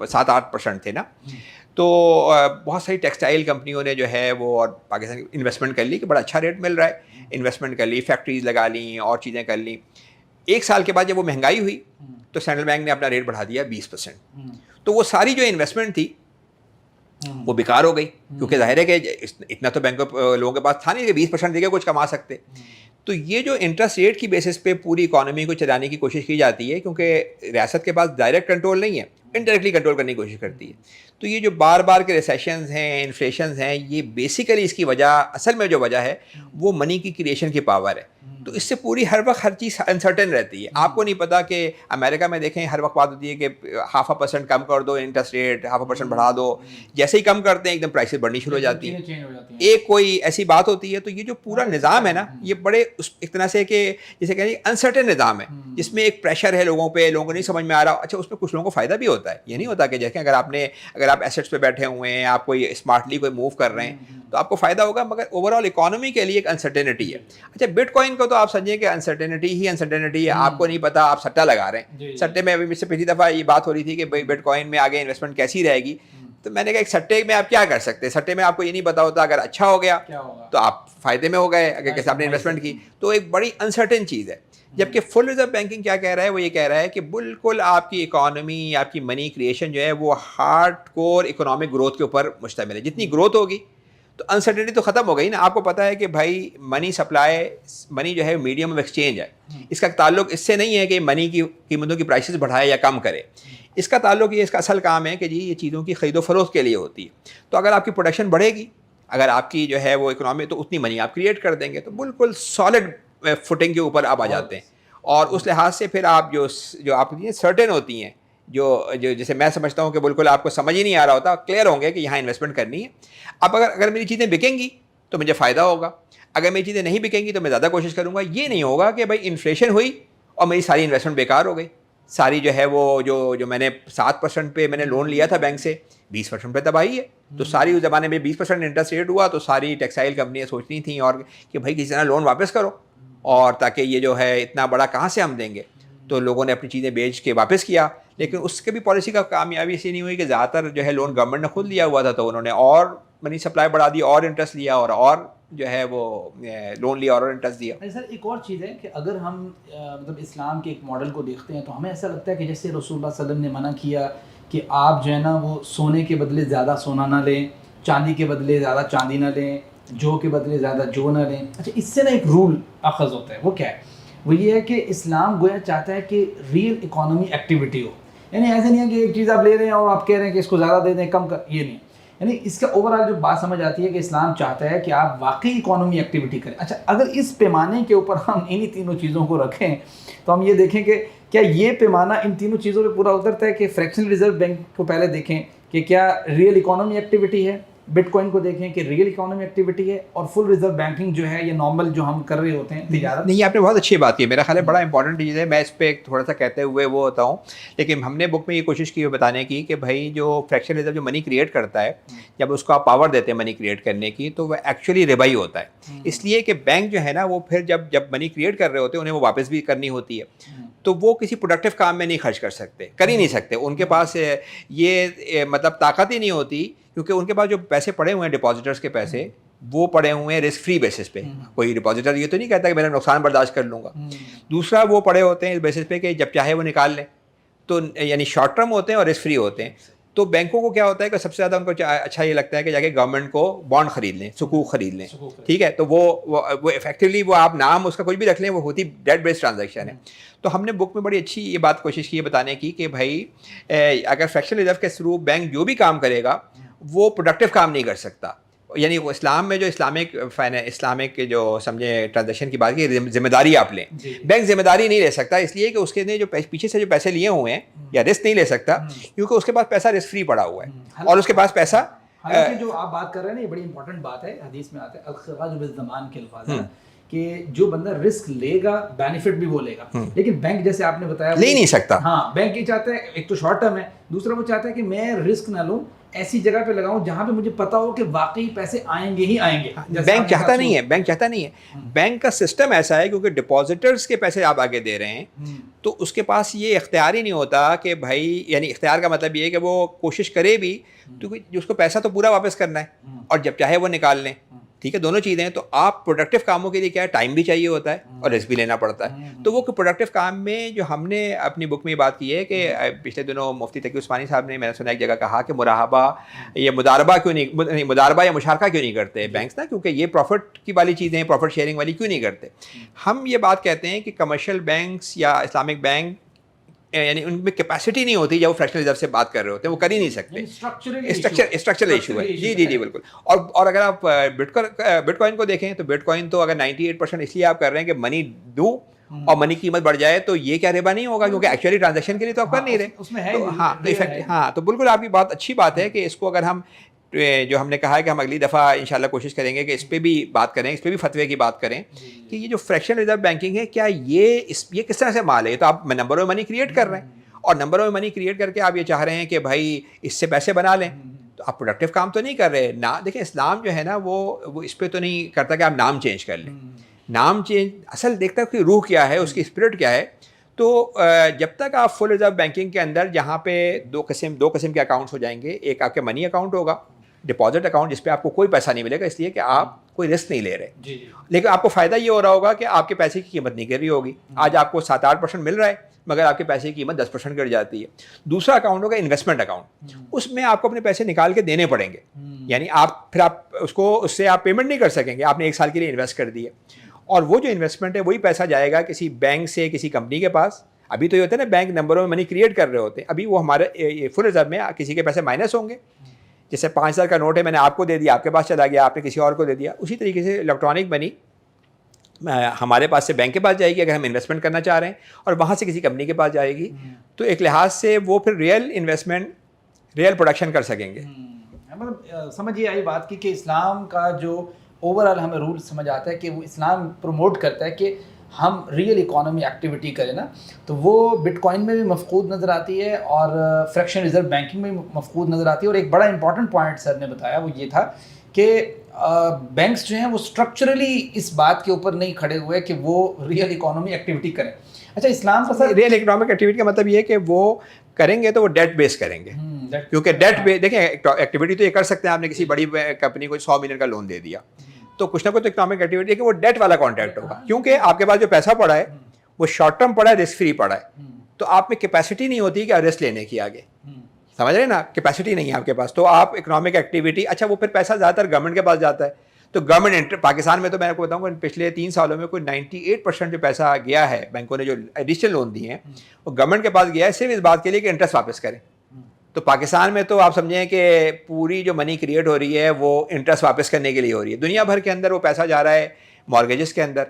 7-8% تھے نا، تو بہت ساری ٹیکسٹائل کمپنیوں نے جو ہے وہ اور پاکستان انویسٹمنٹ کر لی کہ بڑا اچھا ریٹ مل رہا ہے، انویسٹمنٹ کر لی، فیکٹریز لگا لیں اور چیزیں کر لیں۔ ایک سال کے بعد جب وہ مہنگائی ہوئی تو سینٹرل بینک نے اپنا ریٹ بڑھا دیا 20%، تو وہ ساری جو انویسٹمنٹ تھی وہ بیکار ہو گئی، کیونکہ ظاہر ہے کہ اتنا تو بینک لوگوں کے پاس تھا نہیں کہ 20% دے کے کچھ کما سکتے۔ تو یہ جو انٹرسٹ ریٹ کی بیسس پہ پوری اکانومی کو چلانے کی کوشش کی جاتی ہے، کیونکہ ریاست کے پاس ڈائریکٹ کنٹرول نہیں ہے، انڈائریکٹلی کنٹرول کرنے کی کوشش کرتی ہے۔ تو یہ جو بار بار کے ریسیشنز ہیں، انفلیشنز ہیں، یہ بیسیکلی اس کی وجہ، اصل میں جو وجہ ہے وہ منی کی کریشن کی پاور ہے۔ تو اس سے پوری ہر وقت ہر چیز انسرٹن رہتی ہے، آپ کو نہیں پتا کہ امریکہ میں دیکھیں ہر وقت بات ہوتی ہے کہ 0.5% کم کر دو انٹرسٹ ریٹ، 0.5% بڑھا دو، جیسے ہی کم کرتے ہیں ایک دم پرائسز بڑھنی شروع ہو جاتی ہیں، ایک کوئی ایسی بات ہوتی ہے۔ تو یہ جو پورا نظام ہے نا، یہ بڑے ایک طرح سے کہ جیسے کہ انسرٹن نظام ہے، جس میں ایک پریشر ہے لوگوں پہ، لوگوں کو نہیں سمجھ میں آ رہا۔ اچھا، اس میں کچھ لوگوں کو فائدہ بھی ہوتا ہے، یہ نہیں ہوتا کہ جیسے اگر آپ ایسیٹس پہ بیٹھے ہوئے ہیں، آپ کوئی اسمارٹلی کوئی موو کر رہے ہیں تو آپ کو فائدہ ہوگا، مگر اوور آل اکانومی کے لیے ایک انسرٹینٹی ہے۔ اچھا، بٹ کوائن کو تو آپ سمجھیں کہ انسرٹینٹی ہے، آپ کو نہیں پتا، آپ سٹا لگا رہے ہیں۔ سٹے میں ابھی مجھ سے پچھلی دفعہ یہ بات ہو رہی تھی کہ بھائی بٹ کوائن میں آگے انویسٹمنٹ کیسی رہے گی، تو میں نے کہا ایک سٹے میں آپ کیا کر سکتے ہیں، سٹے میں آپ کو یہ نہیں پتا ہوتا، اگر اچھا ہو گیا تو آپ فائدے میں ہو گئے، اگر کیسے آپ نے انویسٹمنٹ کی تو ایک بڑی انسرٹن چیز ہے۔ جبکہ فل ریزرو بینکنگ کیا کہہ رہا ہے، وہ یہ کہہ رہا ہے کہ بالکل آپ کی اکانومی، آپ کی منی کریشن جو ہے وہ ہارڈ کور اکنامک گروتھ کے اوپر مشتمل ہے۔ جتنی گروتھ ہوگی تو انسرٹنٹی تو ختم ہو گئی نا۔ آپ کو پتا ہے کہ بھائی منی سپلائی، منی جو ہے میڈیم آف ایکسچینج ہے، اس کا تعلق اس سے نہیں ہے کہ منی کی قیمتوں کی پرائسز بڑھائے یا کم کرے، اس کا تعلق یہ، اس کا اصل کام ہے کہ جی یہ چیزوں کی خرید و فروخت کے لیے ہوتی ہے۔ تو اگر آپ کی پروڈکشن بڑھے گی، اگر آپ کی جو ہے وہ اکنامی، تو اتنی منی آپ کریٹ کر دیں گے، تو بالکل سالڈ فوٹنگ کے اوپر آپ آ جاتے ہیں۔ اور اس لحاظ سے پھر آپ جو آپ سرٹن ہوتی ہیں، جو جیسے میں سمجھتا ہوں کہ بالکل آپ کو سمجھ ہی نہیں آ رہا ہوتا، کلیئر ہوں گے کہ یہاں انویسٹمنٹ کرنی ہے۔ اب اگر میری چیزیں بکیں گی تو مجھے فائدہ ہوگا، اگر میری چیزیں نہیں بکیں گی تو میں زیادہ کوشش کروں گا۔ یہ نہیں ہوگا کہ بھائی انفلیشن ہوئی اور میری ساری انویسٹمنٹ بیکار ہو گئی، ساری جو ہے وہ جو میں نے 7% پہ میں نے لون لیا تھا بینک سے، 20% پہ تباہی ہے۔ تو ساری اس زمانے میں 20% انٹرسٹ ریٹ ہوا تو ساری ٹیکسٹائل کمپنیاں سوچتی تھیں اور کہ بھائی کسی طرح لون واپس کرو، اور تاکہ یہ جو ہے اتنا بڑا کہاں سے ہم دیں گے، تو لوگوں نے اپنی چیزیں بیچ کے واپس کیا. لیکن اس کے بھی پالیسی کا کامیابی ایسی نہیں ہوئی کہ زیادہ تر جو ہے لون گورنمنٹ نے خود لیا ہوا تھا، تو انہوں نے اور منی سپلائی بڑھا دی، اور انٹرسٹ لیا، اور جو ہے وہ لون لیا اور انٹرسٹ دیا. سر ایک اور چیز ہے کہ اگر ہم مطلب اسلام کے ایک ماڈل کو دیکھتے ہیں تو ہمیں ایسا لگتا ہے کہ جیسے رسول اللہ صلی اللہ علیہ وسلم نے منع کیا کہ آپ جو ہے نا وہ سونے کے بدلے زیادہ سونا نہ لیں، چاندی کے بدلے زیادہ چاندی نہ لیں، جو کے بدلے زیادہ جو نہ لیں. اچھا اس سے نا ایک رول اخذ ہوتا ہے، وہ کیا ہے؟ وہ یہ ہے کہ اسلام گویا چاہتا ہے کہ ریئل اکانومی ایکٹیویٹی ہو. یعنی ایسا نہیں ہے کہ ایک چیز آپ لے رہے ہیں اور آپ کہہ رہے ہیں کہ اس کو زیادہ دے دیں کم کر، یہ نہیں. یعنی اس کا اوور آل جو بات سمجھ آتی ہے کہ اسلام چاہتا ہے کہ آپ واقعی اکانومی ایکٹیویٹی کریں. اچھا اگر اس پیمانے کے اوپر ہم انہی تینوں چیزوں کو رکھیں تو ہم یہ دیکھیں کہ کیا یہ پیمانہ ان تینوں چیزوں پہ پورا اترتا ہے کہ فریکشنل ریزرو بینک کو پہلے دیکھیں کہ کیا ریئل اکانومی ایکٹیویٹی ہے، بٹ کوائن کو دیکھیں کہ ریئل اکانومی ایکٹیویٹی ہے، اور فل ریزرو بینکنگ جو ہے یہ نارمل جو ہم کر رہے ہوتے ہیں تجارت. نہیں، آپ نے بہت اچھی بات کی، میرا خیال ہے بڑا امپورٹنٹ چیز ہے. میں اس پہ تھوڑا سا کہتے ہوئے وہ ہوتا ہوں، لیکن ہم نے بک میں یہ کوشش کی بتانے کی کہ بھائی جو فریکشن ریزرو جو منی کریٹ کرتا ہے، جب اس کو آپ پاور دیتے ہیں منی کریٹ کرنے کی، تو وہ ایکچولی ربا ہی ہوتا ہے. اس لیے کہ بینک جو ہے نا وہ پھر جب منی کریٹ کر رہے ہوتے ہیں انہیں وہ واپس بھی کرنی ہوتی ہے، تو وہ کسی پروڈکٹیو کام میں نہیں خرچ کر سکتے، کر ہی نہیں سکتے. ان کے پاس یہ مطلب طاقت ہی نہیں ہوتی، کیونکہ ان کے پاس جو پیسے پڑے ہوئے ہیں ڈپازیٹرس کے پیسے، وہ پڑے ہوئے ہیں رسک فری بیسس پہ. کوئی ڈپازیٹر یہ تو نہیں کہتا کہ میں نقصان برداشت کر لوں گا. دوسرا وہ پڑے ہوتے ہیں اس بیسس پہ کہ جب چاہے وہ نکال لیں، تو یعنی شارٹ ٹرم ہوتے ہیں اور رسک فری ہوتے ہیں. تو بینکوں کو کیا ہوتا ہے کہ سب سے زیادہ ان کو اچھا یہ لگتا ہے کہ جا کے گورنمنٹ کو بانڈ خرید لیں، سکوک خرید لیں. ٹھیک ہے، تو وہ افیکٹولی وہ آپ نام اس کا کچھ بھی رکھ لیں، وہ ہوتی ڈیٹ بیسڈ ٹرانزیکشن ہے. تو ہم نے بک میں بڑی اچھی یہ بات کوشش کی ہے بتانے کی کہ بھائی اگر فریکشن ریزرو کے تھرو بینک جو بھی کام کرے گا وہ پروڈکٹیو کام نہیں کر سکتا. یعنی وہ اسلام میں جو اسلامک جو سمجھے ٹرانزیکشن کی بات کی، ذمہ داری آپ لیں. بینک ذمہ داری نہیں لے سکتا، اس لیے کہ اس کے نے جو پیچھے سے جو پیسے لیے ہوئے ہیں یا رسک نہیں لے سکتا، کیونکہ اس کے پاس پیسہ رسک فری پڑا ہوا ہے اور اس کے پاس پیسہ. حالانکہ جو آپ بات کر رہے ہیں نا یہ بڑی امپورٹنٹ بات ہے، حدیث میں آتا ہے الخراج بالضمان کے الفاظ ہیں کہ جو بندہ رسک لے گا بینیفٹ بھی وہ لے گا. لیکن بینک جیسے آپ نے بتایا لے نہیں سکتا. ہاں بینک یہ چاہتا ہے، ایک تو شارٹ ٹرم ہے، دوسرا وہ چاہتا ہے کہ میں رسک نہ لوں، ایسی جگہ پہ لگاؤں جہاں پہ مجھے پتا ہو کہ واقعی پیسے آئیں گے ہی آئیں گے. بینک چاہتا نہیں ہے. بینک کا سسٹم ایسا ہے کیونکہ ڈپازیٹرز کے پیسے آپ آگے دے رہے ہیں، تو اس کے پاس یہ اختیار ہی نہیں ہوتا کہ بھائی، یعنی اختیار کا مطلب یہ ہے کہ وہ کوشش کرے بھی کیونکہ اس کو پیسہ تو پورا واپس کرنا ہے اور جب چاہے وہ نکال لیں. ٹھیک ہے، دونوں چیزیں ہیں. تو آپ پروڈکٹیو کاموں کے لیے کیا ہے، ٹائم بھی چاہیے ہوتا ہے اور رسک بھی لینا پڑتا ہے. تو وہ پروڈکٹیو کام میں جو ہم نے اپنی بک میں بات کی ہے کہ پچھلے دنوں مفتی تقی عثمانی صاحب نے، میں نے سنا ایک جگہ کہا کہ مراحبہ یا مداربہ کیوں نہیں، مداربہ یا مشارکہ کیوں نہیں کرتے بینکس نا، کیونکہ یہ پروفٹ کی والی چیزیں ہیں، پروفٹ شیئرنگ والی کیوں نہیں کرتے. ہم یہ بات کہتے ہیں کہ کمرشل بینکس یا اسلامک بینک یعنی ان میں کیپیسٹی نہیں ہوتی جب وہ فریکشنل ریزرو سے بات کر رہے ہوتے ہیں، وہ کر ہی نہیں سکتے. اسٹرکچرل ایشو ہے. جی بالکل. اور اگر آپ بٹ کوائن کو دیکھیں تو بٹ کوائن تو اگر 98% اس لیے آپ کر رہے ہیں کہ منی دوں اور منی قیمت بڑھ جائے تو یہ کیا ربا نہیں ہوگا، کیونکہ ایکچولی ٹرانزیکشن کے لیے تو آپ کر نہیں رہے. ہاں تو بالکل آپ کی بات اچھی بات ہے کہ اس کو اگر ہم جو ہم نے کہا ہے کہ ہم اگلی دفعہ انشاءاللہ کوشش کریں گے کہ اس پہ بھی بات کریں، اس پہ بھی فتوے کی بات کریں کہ یہ جو فریکشن ریزرو بینکنگ ہے کیا یہ کس طرح سے مال ہے. تو آپ نمبر آف منی کریٹ کر رہے ہیں اور نمبر آف منی کریٹ کر کے آپ یہ چاہ رہے ہیں کہ بھائی اس سے پیسے بنا لیں، تو آپ پروڈکٹیو کام تو نہیں کر رہے. دیکھیں اسلام جو ہے نا وہ اس پہ تو نہیں کرتا کہ آپ نام چینج کر لیں. نام چینج اصل دیکھتا ہے کہ روح کیا ہے، اس کی اسپرٹ کیا ہے. تو جب تک آپ فل ریزرو بینکنگ کے اندر جہاں پہ دو قسم کے اکاؤنٹس ہو جائیں گے، ایک آپ کے منی اکاؤنٹ ہوگا، ڈپازٹ اکاؤنٹ جس پہ آپ کو کوئی پیسہ نہیں ملے گا اس لیے کہ آپ کوئی رسک نہیں لے رہے، لیکن آپ کو فائدہ یہ ہو رہا ہوگا کہ آپ کے پیسے کی قیمت نہیں گر رہی ہوگی. آج آپ کو 7-8% مل رہا ہے مگر آپ کے پیسے کی قیمت 10% گر جاتی ہے. دوسرا اکاؤنٹ ہوگا انویسٹمنٹ اکاؤنٹ، اس میں آپ کو اپنے پیسے نکال کے دینے پڑیں گے. یعنی آپ اس سے آپ پیمنٹ نہیں کر سکیں گے، آپ نے 1 سال کے لیے انویسٹ کر دیے اور وہ جو انویسٹمنٹ ہے وہی پیسہ جائے گا کسی بینک سے کسی کمپنی کے پاس. ابھی تو یہ ہوتا ہے نا بینک نمبروں میں منی کریٹ کر رہے ہوتے ہیں، ابھی وہ ہمارے فل ریزرو میں کسی کے پیسے مائنس ہوں گے. جیسے 5,000 کا نوٹ ہے، میں نے آپ کو دے دیا، آپ کے پاس چلا گیا، آپ نے کسی اور کو دے دیا. اسی طریقے سے الیکٹرانک منی ہمارے پاس سے بینک کے پاس جائے گی اگر ہم انویسٹمنٹ کرنا چاہ رہے ہیں، اور وہاں سے کسی کمپنی کے پاس جائے گی. تو ایک لحاظ سے وہ پھر ریئل انویسٹمنٹ، ریئل پروڈکشن کر سکیں گے. مطلب سمجھ یہ آئی بات کی کہ اسلام کا جو اوور آل ہمیں رول سمجھ آتا ہے کہ وہ اسلام پروموٹ کرتا ہے کہ ہم ریئل اکانومی ایکٹیویٹی کریں نا، تو وہ بٹ کوائن میں بھی مفقود نظر آتی ہے اور فریکشن ریزرو بینکنگ میں بھی مفقود نظر آتی ہے. اور ایک بڑا امپورٹنٹ پوائنٹ سر نے بتایا وہ یہ تھا کہ بینکس جو ہیں وہ اسٹرکچرلی اس بات کے اوپر نہیں کھڑے ہوئے کہ وہ ریئل اکانومی ایکٹیویٹی کریں. اچھا اسلام کا سر ریئل اکنامک ایکٹیویٹی کا مطلب یہ ہے کہ وہ کریں گے تو وہ ڈیٹ بیس کریں گے, کیونکہ ڈیٹ بیس دیکھیں ایکٹیویٹی تو یہ کر سکتے ہیں, آپ نے کسی بڑی کمپنی کو 100 ملین کا لون دے دیا تو کچھ نہ کچھ اکنامک ایکٹیویٹی ہے کہ وہ ڈیٹ والا کانٹریکٹ ہوگا, کیونکہ آپ کے پاس جو پیسہ پڑا ہے وہ شارٹ ٹرم پڑا ہے, رسک فری پڑا ہے, تو آپ میں کیپیسٹی نہیں ہوتی کہ رسک لینے کی آگے, سمجھ رہے ہیں نا, کیپیسٹی نہیں ہے آپ کے پاس, تو آپ اکنامک ایکٹیویٹی, اچھا وہ پھر پیسہ زیادہ تر گورنمنٹ کے پاس جاتا ہے, تو گورنمنٹ پاکستان میں تو میں آپ کو بتاؤں گا پچھلے 3 سالوں میں کوئی 98% جو پیسہ گیا ہے بینکوں نے جو ایڈیشنل لون دیے ہیں وہ گورنمنٹ کے پاس گیا ہے صرف اس بات کے لیے کہ انٹرسٹ واپس کریں. تو پاکستان میں تو آپ سمجھیں کہ پوری جو منی کریٹ ہو رہی ہے وہ انٹرسٹ واپس کرنے کے لیے ہو رہی ہے. دنیا بھر کے اندر وہ پیسہ جا رہا ہے مارگیجز کے اندر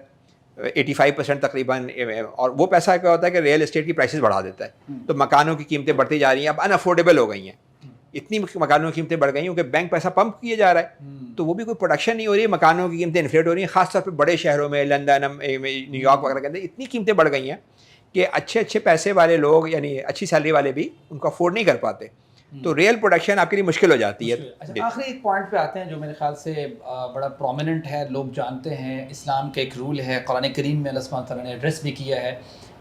85% تقریباً, اور وہ پیسہ کیا ہوتا ہے کہ ریئل اسٹیٹ کی پرائسز بڑھا دیتا ہے, تو مکانوں کی قیمتیں بڑھتی جا رہی ہیں, اب ان افورڈیبل ہو گئی ہیں, اتنی مکانوں کی قیمتیں بڑھ گئی ہیں کیونکہ بینک پیسہ پمپ کیے جا رہا ہے, تو وہ بھی کوئی پروڈکشن نہیں ہو رہی ہے, مکانوں کی قیمتیں انفلیٹ ہو رہی ہیں, خاص طور پہ بڑے شہروں میں لندن نیو یارک وغیرہ کے اندر اتنی قیمتیں بڑھ گئی ہیں کہ اچھے پیسے والے لوگ یعنی اچھی سیلری والے بھی ان کو افورڈ نہیں کر پاتے, تو ریئل پروڈکشن آپ کے لیے مشکل ہو جاتی ہے. آخری ایک پوائنٹ پہ آتے ہیں جو میرے خیال سے بڑا پرومیننٹ ہے, لوگ جانتے ہیں, اسلام کا ایک رول ہے, قرآن کریم میں اللہ سبحانہ تعالیٰ نے ایڈریس بھی کیا ہے,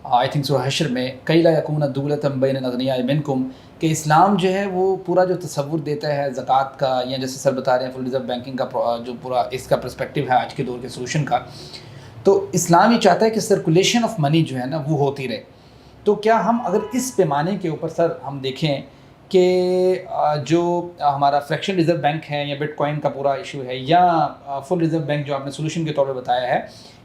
آئی تھنک سورہ حشر میں, کئی لا یکون دولۃ بین الاغنیاء منکم, کہ اسلام جو ہے وہ پورا جو تصور دیتا ہے زکوٰۃ کا, یا جیسے سر بتا رہے ہیں فل ریزرو بینکنگ کا جو پورا اس کا پرسپیکٹیو ہے آج کے دور کے سولوشن کا, تو اسلام یہ چاہتا ہے کہ سرکولیشن آف منی جو ہے نا وہ ہوتی رہے. تو کیا ہم اگر اس پیمانے کے اوپر سر ہم دیکھیں کہ جو ہمارا فریکشن ریزرو بینک ہے یا بٹ کوائن کا پورا ایشو ہے یا فل ریزرو بینک جو آپ نے سولوشن کے طور پہ بتایا ہے,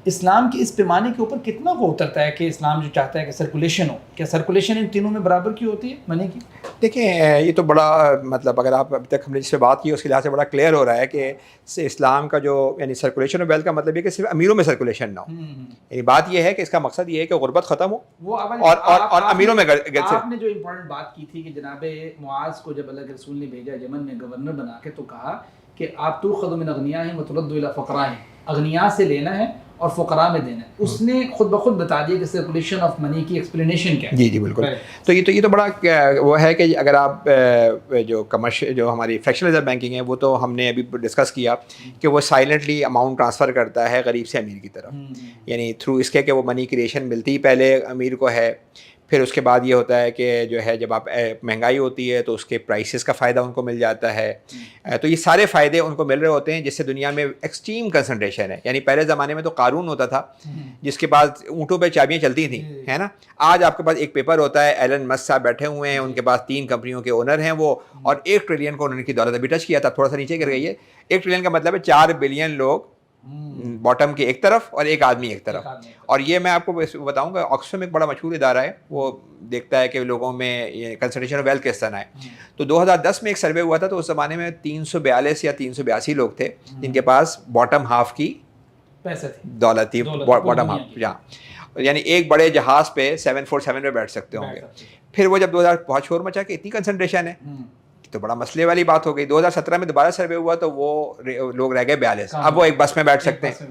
اسلام کے اس پیمانے کے اوپر کتنا وہ اترتا ہے کہ اسلام جو چاہتا ہے کہ سرکولیشن ہو, کیا سرکولیشن ان تینوں میں برابر کی ہوتی ہے منی کی؟ دیکھیں یہ تو بڑا مطلب اگر آپ ابھی تک ہم نے جس سے بات کی اس کے لحاظ سے بڑا کلیئر ہو رہا ہے کہ اسلام کا جو یعنی سرکولیشن آف ویلتھ کا مطلب یہ کہ صرف امیروں میں سرکولیشن نہ ہو, یعنی بات یہ ہے کہ اس کا مقصد یہ ہے کہ غربت ختم ہو وہ اور امیروں میں. آپ نے جو امپورٹنٹ بات کی تھی کہ جناب معاذ کو جب اللہ کے رسول نے بھیجا یمن میں گورنر بنا کے, تو کہا کہ آپ تؤخذ من اغنیاءہم وترد الی فقراءہم, اغنیاء سے لینا ہے اور فقراء میں دینا ہے. اس نے خود بخود بتا دیا کہ سرکولیشن آف منی کی ایکسپلینیشن کیا ہے. جی بالکل. تو یہ تو بڑا وہ ہے کہ اگر آپ جو کمرشل جو ہماری فریکشن ریزرو بینکنگ ہے وہ تو ہم نے ابھی ڈسکس کیا کہ وہ سائلنٹلی اماؤنٹ ٹرانسفر کرتا ہے غریب سے امیر کی طرف, یعنی تھرو اس کے کہ وہ منی کریشن ملتی ہی پہلے امیر کو ہے, پھر اس کے بعد یہ ہوتا ہے کہ جو ہے جب آپ مہنگائی ہوتی ہے تو اس کے پرائسز کا فائدہ ان کو مل جاتا ہے, تو یہ سارے فائدے ان کو مل رہے ہوتے ہیں جس سے دنیا میں ایکسٹریم کنسنٹریشن ہے. یعنی پہلے زمانے میں تو قارون ہوتا تھا جس کے پاس اونٹوں پہ چابیاں چلتی تھیں, ہے نا, آج آپ کے پاس ایک پیپر ہوتا ہے, ایلن مسک صاحب بیٹھے ہوئے ہیں, ان کے پاس 3 کمپنیوں کے اونر ہیں وہ, اور 1 ٹریلین کو انہوں نے کی دولت ابھی ٹچ کیا تھا, تھوڑا سا نیچے گر گئی ہے. 1 ٹریلین کا مطلب ہے 4 بلین لوگ باٹم کے ایک طرف اور 1 آدمی ایک طرف. اور یہ میں آپ کو بتاؤں گا آکسفیم ایک بڑا مشہور ادارہ ہے, وہ دیکھتا ہے کہ لوگوں میں یہ کنسنٹریشن آف ویلتھ کس طرح ہے. تو 2010 میں ایک سروے ہوا تھا, تو اس زمانے میں 342 یا 382 لوگ تھے جن کے پاس باٹم ہاف کی دولت تھی, باٹم ہاف, یعنی ایک بڑے جہاز پہ 747 پہ بیٹھ سکتے ہوں گے. پھر وہ جب 2000 بہت شور مچا کہ اتنی کنسنٹریشن ہے تو بڑا مسئلے والی بات ہو گئی. 2017 میں دوبارہ سروے ہوا تو وہ لوگ رہ گئے 42, اب وہ ایک بس میں بیٹھ سکتے ہیں.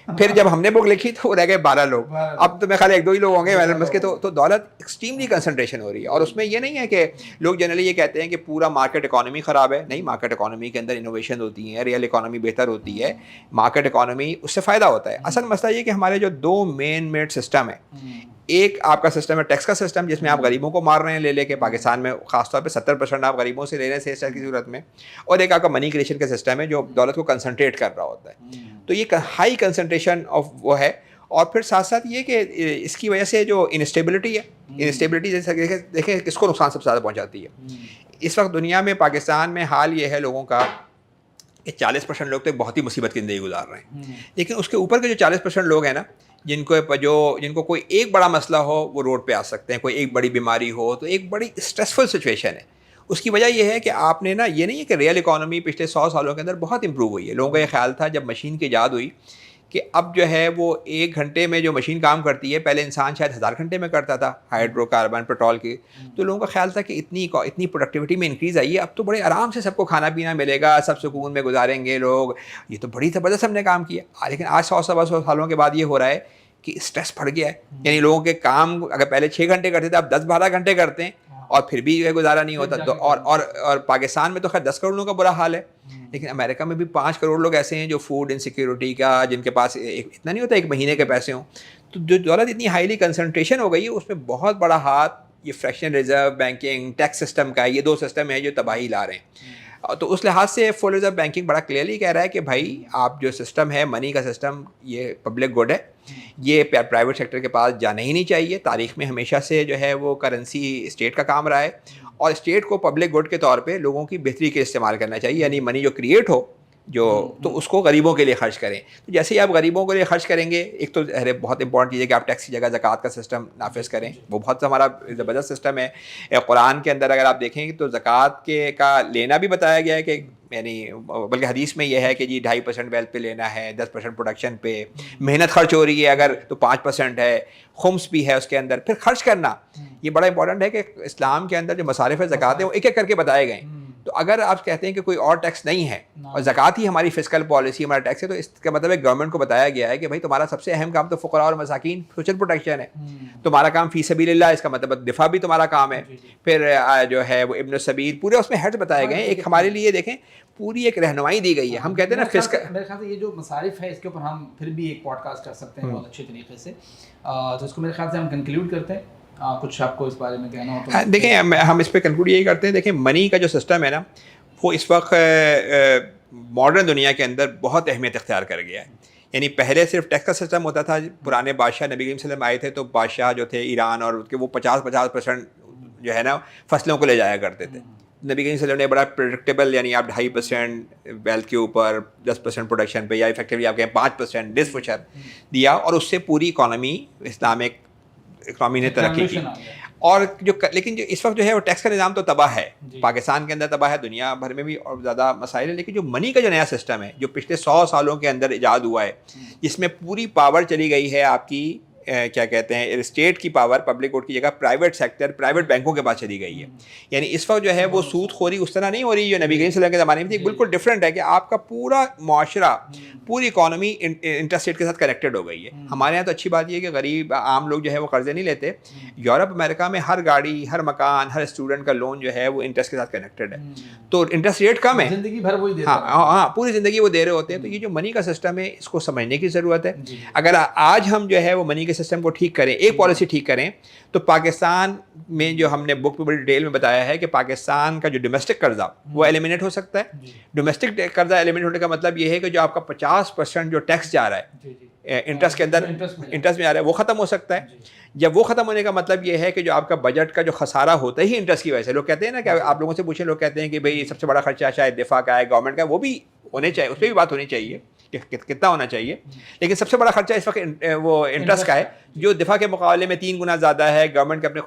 پھر جب ہم نے بک لکھی تو وہ رہ گئے 12 لوگ, اب تو میں خیال 1-2 ہی لوگ ہوں گے ایلن مسک کے. تو دولت ایکسٹریملی کنسنٹریشن ہو رہی ہے, اور اس میں یہ نہیں ہے کہ لوگ جنرلی یہ کہتے ہیں کہ پورا مارکیٹ اکانومی خراب ہے. نہیں, مارکیٹ اکانومی کے اندر انوویشن ہوتی ہیں, ریئل اکانومی بہتر ہوتی ہے, مارکیٹ اکانومی اس سے فائدہ ہوتا ہے. اصل مسئلہ یہ کہ ہمارے جو 2 مین میڈ سسٹم ہے, ایک آپ کا سسٹم ہے ٹیکس کا سسٹم جس میں آپ غریبوں کو مار رہے ہیں لے کے, پاکستان میں خاص طور پہ 70% آپ غریبوں سے لے رہے ہیں سیلز ٹیکس کی صورت میں, اور ایک آپ کا منی کریشن کا سسٹم ہے جو دولت کو کنسنٹریٹ کر رہا ہوتا ہے. تو یہ ہائی کنسنٹریشن آف وہ ہے, اور پھر ساتھ ساتھ یہ کہ اس کی وجہ سے جو انسٹیبلٹی ہے, انسٹیبلٹی جیسے دیکھیں کس کو نقصان سب سے زیادہ پہنچاتی ہے. اس وقت دنیا میں پاکستان میں حال یہ ہے لوگوں کا کہ 40% لوگ تو بہت ہی مصیبت کی زندگی گزار رہے ہیں, لیکن اس کے اوپر کے جو 40% لوگ ہیں نا, جن کو کوئی ایک بڑا مسئلہ ہو وہ روڈ پہ آ سکتے ہیں, کوئی ایک بڑی بیماری ہو تو ایک بڑی اسٹریسفل سچویشن ہے. اس کی وجہ یہ ہے کہ آپ نے نا, یہ نہیں ہے کہ ریئل اکانومی پچھلے 100 سالوں کے اندر بہت امپروو ہوئی ہے. لوگوں کا یہ خیال تھا جب مشین کی ایجاد ہوئی کہ اب جو ہے وہ 1 گھنٹے میں جو مشین کام کرتی ہے, پہلے انسان شاید 1000 گھنٹے میں کرتا تھا ہائیڈرو کاربن پیٹرول کی. تو لوگوں کا خیال تھا کہ اتنی پروڈکٹیوٹی میں انکریز آئی ہے, اب تو بڑے آرام سے سب کو کھانا پینا ملے گا, سب سکون میں گزاریں گے لوگ, یہ تو بڑی زبردست ہم نے کام کیا. لیکن آج 100 سالوں کے بعد یہ ہو رہا ہے کہ اسٹریس بڑھ گیا ہے. یعنی لوگوں کے کام اگر پہلے 6 گھنٹے کرتے تھے اب 10-12 گھنٹے کرتے ہیں, اور پھر بھی گزارا نہیں ہوتا. تو اور پاکستان میں تو خیر 10 کروڑوں کا برا حال ہے, لیکن امریکہ میں بھی 5 کروڑ لوگ ایسے ہیں جو فوڈ انسیکیورٹی کا جن کے پاس اتنا نہیں ہوتا ایک مہینے کے پیسے ہوں. تو جو دولت اتنی ہائیلی کنسنٹریشن ہو گئی ہے اس میں بہت بڑا ہاتھ یہ fraction reserve banking tax system کا ہے. یہ 2 سسٹم ہیں جو تباہی لا رہے ہیں. تو اس لحاظ سے فل ریزرو بینکنگ بڑا کلیئرلی کہہ رہا ہے کہ بھائی آپ جو سسٹم ہے منی کا سسٹم یہ پبلک گڈ ہے, یہ پرائیویٹ سیکٹر کے پاس جانا ہی نہیں چاہیے. تاریخ میں ہمیشہ سے جو ہے وہ کرنسی اسٹیٹ کا کام رہا ہے اور اسٹیٹ کو پبلک گڈ کے طور پہ لوگوں کی بہتری کے استعمال کرنا چاہیے. یعنی منی جو کریٹ ہو جو تو اس کو غریبوں کے لیے خرچ کریں. تو جیسے ہی آپ غریبوں کے لیے خرچ کریں گے, ایک تو بہت امپورٹنٹ چیز ہے کہ آپ ٹیکس کی جگہ زکوٰۃ کا سسٹم نافذ کریں, وہ بہت ہمارا زبردست سسٹم ہے. قرآن کے اندر اگر آپ دیکھیں تو زکوٰۃ کے کا لینا بھی بتایا گیا ہے کہ یعنی بلکہ حدیث میں یہ ہے کہ جی 2.5% ویلتھ پہ لینا ہے, 10% پروڈکشن پہ, محنت خرچ ہو رہی ہے اگر تو 5% ہے, خمس بھی ہے اس کے اندر. پھر خرچ کرنا یہ بڑا امپورٹنٹ ہے کہ اسلام کے اندر جو مصارف زکوٰۃ ہیں وہ ایک ایک کر کے بتائے گئے ہیں. تو اگر آپ کہتے ہیں کہ کوئی اور ٹیکس نہیں ہے اور زکوٰۃ ہی ہماری فسکل پالیسی ہمارا ٹیکس ہے, تو اس کا مطلب ہے گورنمنٹ کو بتایا گیا ہے کہ بھائی تمہارا سب سے اہم کام تو فقراء اور مساکین سوشل پروٹیکشن ہے. تمہارا کام فی سبیل اللہ, اس کا مطلب دفاع بھی تمہارا کام ہے. پھر جو ہے وہ ابن السبیل پورے اس میں ہیڈ بتائے گئے ہیں. ایک ہمارے لیے دیکھیں پوری ایک رہنمائی دی گئی ہے. ہم کہتے ہیں نا فسکل, میرے خیال سے یہ جو مصارف ہے اس کے اوپر ہم پھر بھی ایک پوڈ کاسٹ کر سکتے ہیں بہت اچھے طریقے سے. تو اس کو میرے خیال سے ہم کنکلیوڈ کرتے ہیں. کچھ آپ کو اس بارے میں کہنا ہو تو دیکھیں ہم اس پہ کنکلوڈ یہی کرتے ہیں. دیکھیں منی کا جو سسٹم ہے نا وہ اس وقت ماڈرن دنیا کے اندر بہت اہمیت اختیار کر گیا ہے. یعنی پہلے صرف ٹیکس کا سسٹم ہوتا تھا. پرانے بادشاہ نبی کریم صلی اللہ علیہ وسلم آئے تھے تو بادشاہ جو تھے ایران اور وہ 50% جو ہے نا فصلوں کو لے جایا کرتے تھے. نبی کریم صلی اللہ علیہ وسلم نے بڑا پریڈکٹیبل یعنی آپ 2.5% ویلتھ کے اوپر 10% پروڈکشن پہ یا افیکٹولی آپ کہیں 5% ڈسفشر دیا اور اس سے پوری اکانومی اسلامک اکانومی نے ترقی کی. اور جو لیکن جو اس وقت جو ہے وہ ٹیکس کا نظام تو تباہ ہے, پاکستان کے اندر تباہ ہے, دنیا بھر میں بھی اور زیادہ مسائل ہیں. لیکن جو منی کا جو نیا سسٹم ہے جو پچھلے 100 سالوں کے اندر ایجاد ہوا ہے, جس میں پوری پاور چلی گئی ہے آپ کی کیا کہتے ہیں اسٹیٹ کی پاور پبلک گڈ کی جگہ پرائیویٹ سیکٹر پرائیویٹ بینکوں کے پاس چلی گئی ہے. یعنی اس وقت جو ہے وہ سود خوری اس طرح نہیں ہو رہی جو نبی کریم صلی اللہ علیہ وسلم کے زمانے میں تھی. بالکل ڈفرینٹ ہے کہ آپ کا پورا معاشرہ پوری اکانومی انٹرسٹیٹ کے ساتھ کنیکٹڈ ہو گئی ہے. ہمارے یہاں تو اچھی بات یہ ہے کہ غریب عام لوگ جو ہے وہ قرضے نہیں لیتے. یورپ امریکہ میں ہر گاڑی ہر مکان ہر اسٹوڈنٹ کا لون جو ہے وہ انٹرسٹ کے ساتھ کنیکٹڈ ہے. تو انٹرسٹ ریٹ کم ہے, زندگی بھر وہی دیتا ہے. ہاں پوری زندگی وہ دے رہے ہوتے ہیں. تو یہ جو منی کا سسٹم ہے اس کو سمجھنے کی ضرورت ہے. اگر آج ہم جو ہے وہ منی کے سسٹم کو ٹھیک کریں, ایک پالیسی ٹھیک کریں, تو پاکستان میں جو ہم نے بک میں بڑی ڈیٹیل میں بتایا ہے کہ پاکستان کا جو ڈومیسٹک قرضہ وہ ایلیمنیٹ ہو سکتا ہے. ڈومیسٹک قرضہ ایلیمنیٹ ہونے کا مطلب یہ ہے کہ جو آپ کا 50% جو ٹیکس جا رہا ہے انٹرسٹ کے اندر انٹرسٹ میں آ رہا ہے وہ ختم ہو سکتا ہے. جب وہ ختم ہونے کا مطلب یہ ہے کہ جو آپ کا بجٹ کا جو خسارہ ہوتا ہی انٹرسٹ کی وجہ سے, لوگ کہتے ہیں نا کہ آپ لوگوں سے پوچھیں, لوگ کہتے ہیں کہ بھائی سب سے بڑا خرچہ شاید دفاع کا ہے, گورنمنٹ کا, وہ بھی ہونے چاہیے, اس پہ بھی بات ہونی چاہیے کہ کتنا ہونا چاہیے. لیکن سب سے بڑا خرچہ اس وقت وہ انٹرسٹ کا ہے جو دفاع کے مقابلے میں 3 گنا زیادہ ہے, گورنمنٹ کے اپنے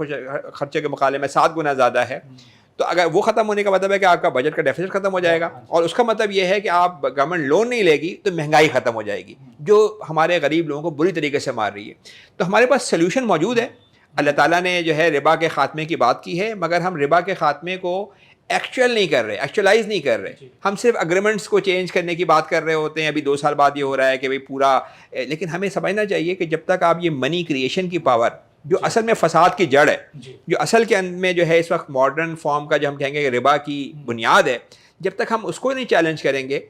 خرچے کے مقابلے میں 7 گنا زیادہ ہے. تو اگر وہ ختم ہونے کا مطلب ہے کہ آپ کا بجٹ کا ڈیفیسٹ ختم ہو جائے گا, اور اس کا مطلب یہ ہے کہ آپ گورنمنٹ لون نہیں لے گی تو مہنگائی ختم ہو جائے گی جو ہمارے غریب لوگوں کو بری طریقے سے مار رہی ہے. تو ہمارے پاس سلیوشن موجود ہے. اللہ تعالیٰ نے جو ہے ربا کے خاتمے کی بات کی ہے, مگر ہم ربا کے خاتمے کو ایکچوئل نہیں کر رہے, ایکچوئلائز نہیں کر رہے. ہم صرف اگریمنٹس کو چینج کرنے کی بات کر رہے ہوتے ہیں. ابھی 2 سال بعد یہ ہو رہا ہے کہ بھائی پورا, لیکن ہمیں سمجھنا چاہیے کہ جب تک آپ یہ منی کریشن کی پاور جو اصل میں فساد کی جڑ ہے, جو اصل کے اندر میں جو ہے اس وقت ماڈرن فارم کا جو ہم کہیں گے کہ ربا کی بنیاد ہے, جب تک ہم اس کو نہیں چیلنج کریں گے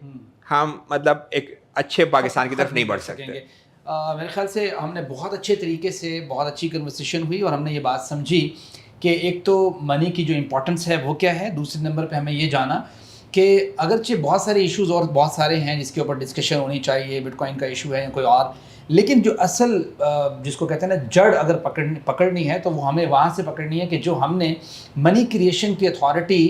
ہم مطلب ایک اچھے پاکستان کی طرف نہیں بڑھ سکتے. میرے خیال سے ہم نے بہت اچھے طریقے سے بہت اچھی کنورسیشن ہوئی اور ہم نے یہ بات سمجھی کہ ایک تو منی کی جو امپورٹنس ہے وہ کیا ہے, دوسرے نمبر پہ ہمیں یہ جانا کہ اگرچہ بہت سارے ایشوز اور بہت سارے ہیں جس کے اوپر ڈسکشن ہونی چاہیے, بٹ کوائن کا ایشو ہے یا کوئی اور, لیکن جو اصل جس کو کہتے ہیں نا جڑ اگر پکڑنی ہے تو وہ ہمیں وہاں سے پکڑنی ہے کہ جو ہم نے منی کریشن کی اتھارٹی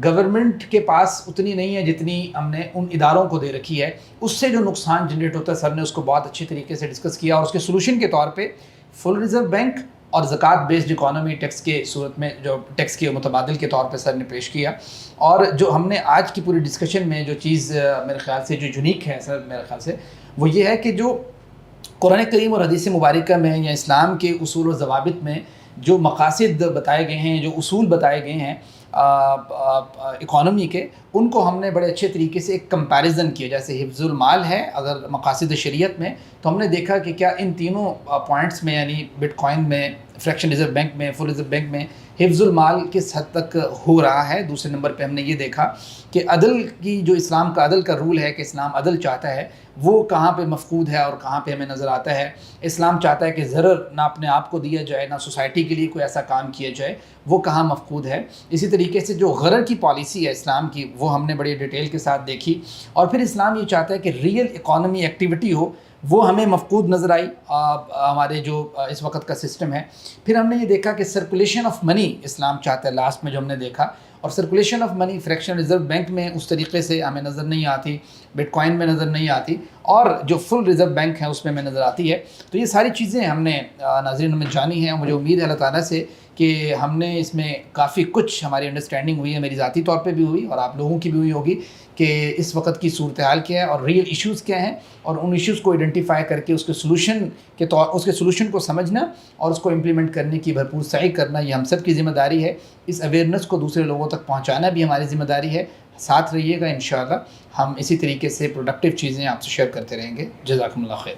گورنمنٹ کے پاس اتنی نہیں ہے جتنی ہم نے ان اداروں کو دے رکھی ہے. اس سے جو نقصان جنریٹ ہوتا ہے سر نے اس کو بہت اچھے طریقے سے ڈسکس کیا, اور اس کے سولوشن کے طور پہ فل ریزرو بینک اور زکوٰۃ بیسڈ اکانومی ٹیکس کے صورت میں جو ٹیکس کے متبادل کے طور پہ سر نے پیش کیا. اور جو ہم نے آج کی پوری ڈسکشن میں جو چیز میرے خیال سے جو یونیک ہے سر میرے خیال سے وہ یہ ہے کہ جو قرآن کریم اور حدیث مبارکہ میں یا اسلام کے اصول و ضوابط میں جو مقاصد بتائے گئے ہیں, جو اصول بتائے گئے ہیں اکانومی کے, ان کو ہم نے بڑے اچھے طریقے سے ایک کمپیریزن کیا. جیسے حفظ المال ہے اگر مقاصد شریعت میں, تو ہم نے دیکھا کہ کیا ان تینوں پوائنٹس میں یعنی بٹ کوائن میں, فریکشن ریزرو بینک میں، فل ریزرو بینک میں حفظ المال کس حد تک ہو رہا ہے. دوسرے نمبر پہ ہم نے یہ دیکھا کہ عدل کی جو اسلام کا عدل کا رول ہے کہ اسلام عدل چاہتا ہے وہ کہاں پہ مفقود ہے اور کہاں پہ ہمیں نظر آتا ہے. اسلام چاہتا ہے کہ ضرر نہ اپنے آپ کو دیا جائے نہ سوسائٹی کے لیے کوئی ایسا کام کیا جائے، وہ کہاں مفقود ہے. اسی طریقے سے جو غرر کی پالیسی ہے اسلام کی وہ ہم نے بڑی ڈیٹیل کے ساتھ دیکھی. اور پھر اسلام یہ چاہتا ہے کہ ریئل اکانومی ایکٹیویٹی ہو، وہ ہمیں مفقود نظر آئی ہمارے جو اس وقت کا سسٹم ہے. پھر ہم نے یہ دیکھا کہ سرکولیشن آف منی اسلام چاہتا ہے لاسٹ میں جو ہم نے دیکھا، اور circulation of money friction reserve bank میں اس طریقے سے ہمیں نظر نہیں آتی، بٹ کوائن میں نظر نہیں آتی، اور جو فل ریزرو بینک ہے اس میں نظر آتی ہے. تو یہ ساری چیزیں ہم نے ناظرین ہمیں جانی ہیں. مجھے امید ہے اللہ تعالیٰ سے کہ ہم نے اس میں کافی کچھ ہماری انڈرسٹینڈنگ ہوئی ہے، میری ذاتی طور پہ بھی ہوئی اور آپ لوگوں کی بھی ہوئی ہوگی کہ اس وقت کی صورتحال کیا ہے اور ریئل ایشوز کیا ہیں، اور ان ایشوز کو آئیڈینٹیفائی کر کے اس کے سلوشن کو سمجھنا اور اس کو امپلیمنٹ کرنے کی بھرپور سعی کرنا، یہ ہم سب کی ذمہ داری ہے. اس اویئرنیس کو دوسرے لوگوں تک پہنچانا بھی ہماری ذمہ داری ہے. ساتھ رہیے گا، انشاءاللہ ہم اسی طریقے سے پروڈکٹیو چیزیں آپ سے شیئر کرتے رہیں گے. جزاکم اللہ خیر.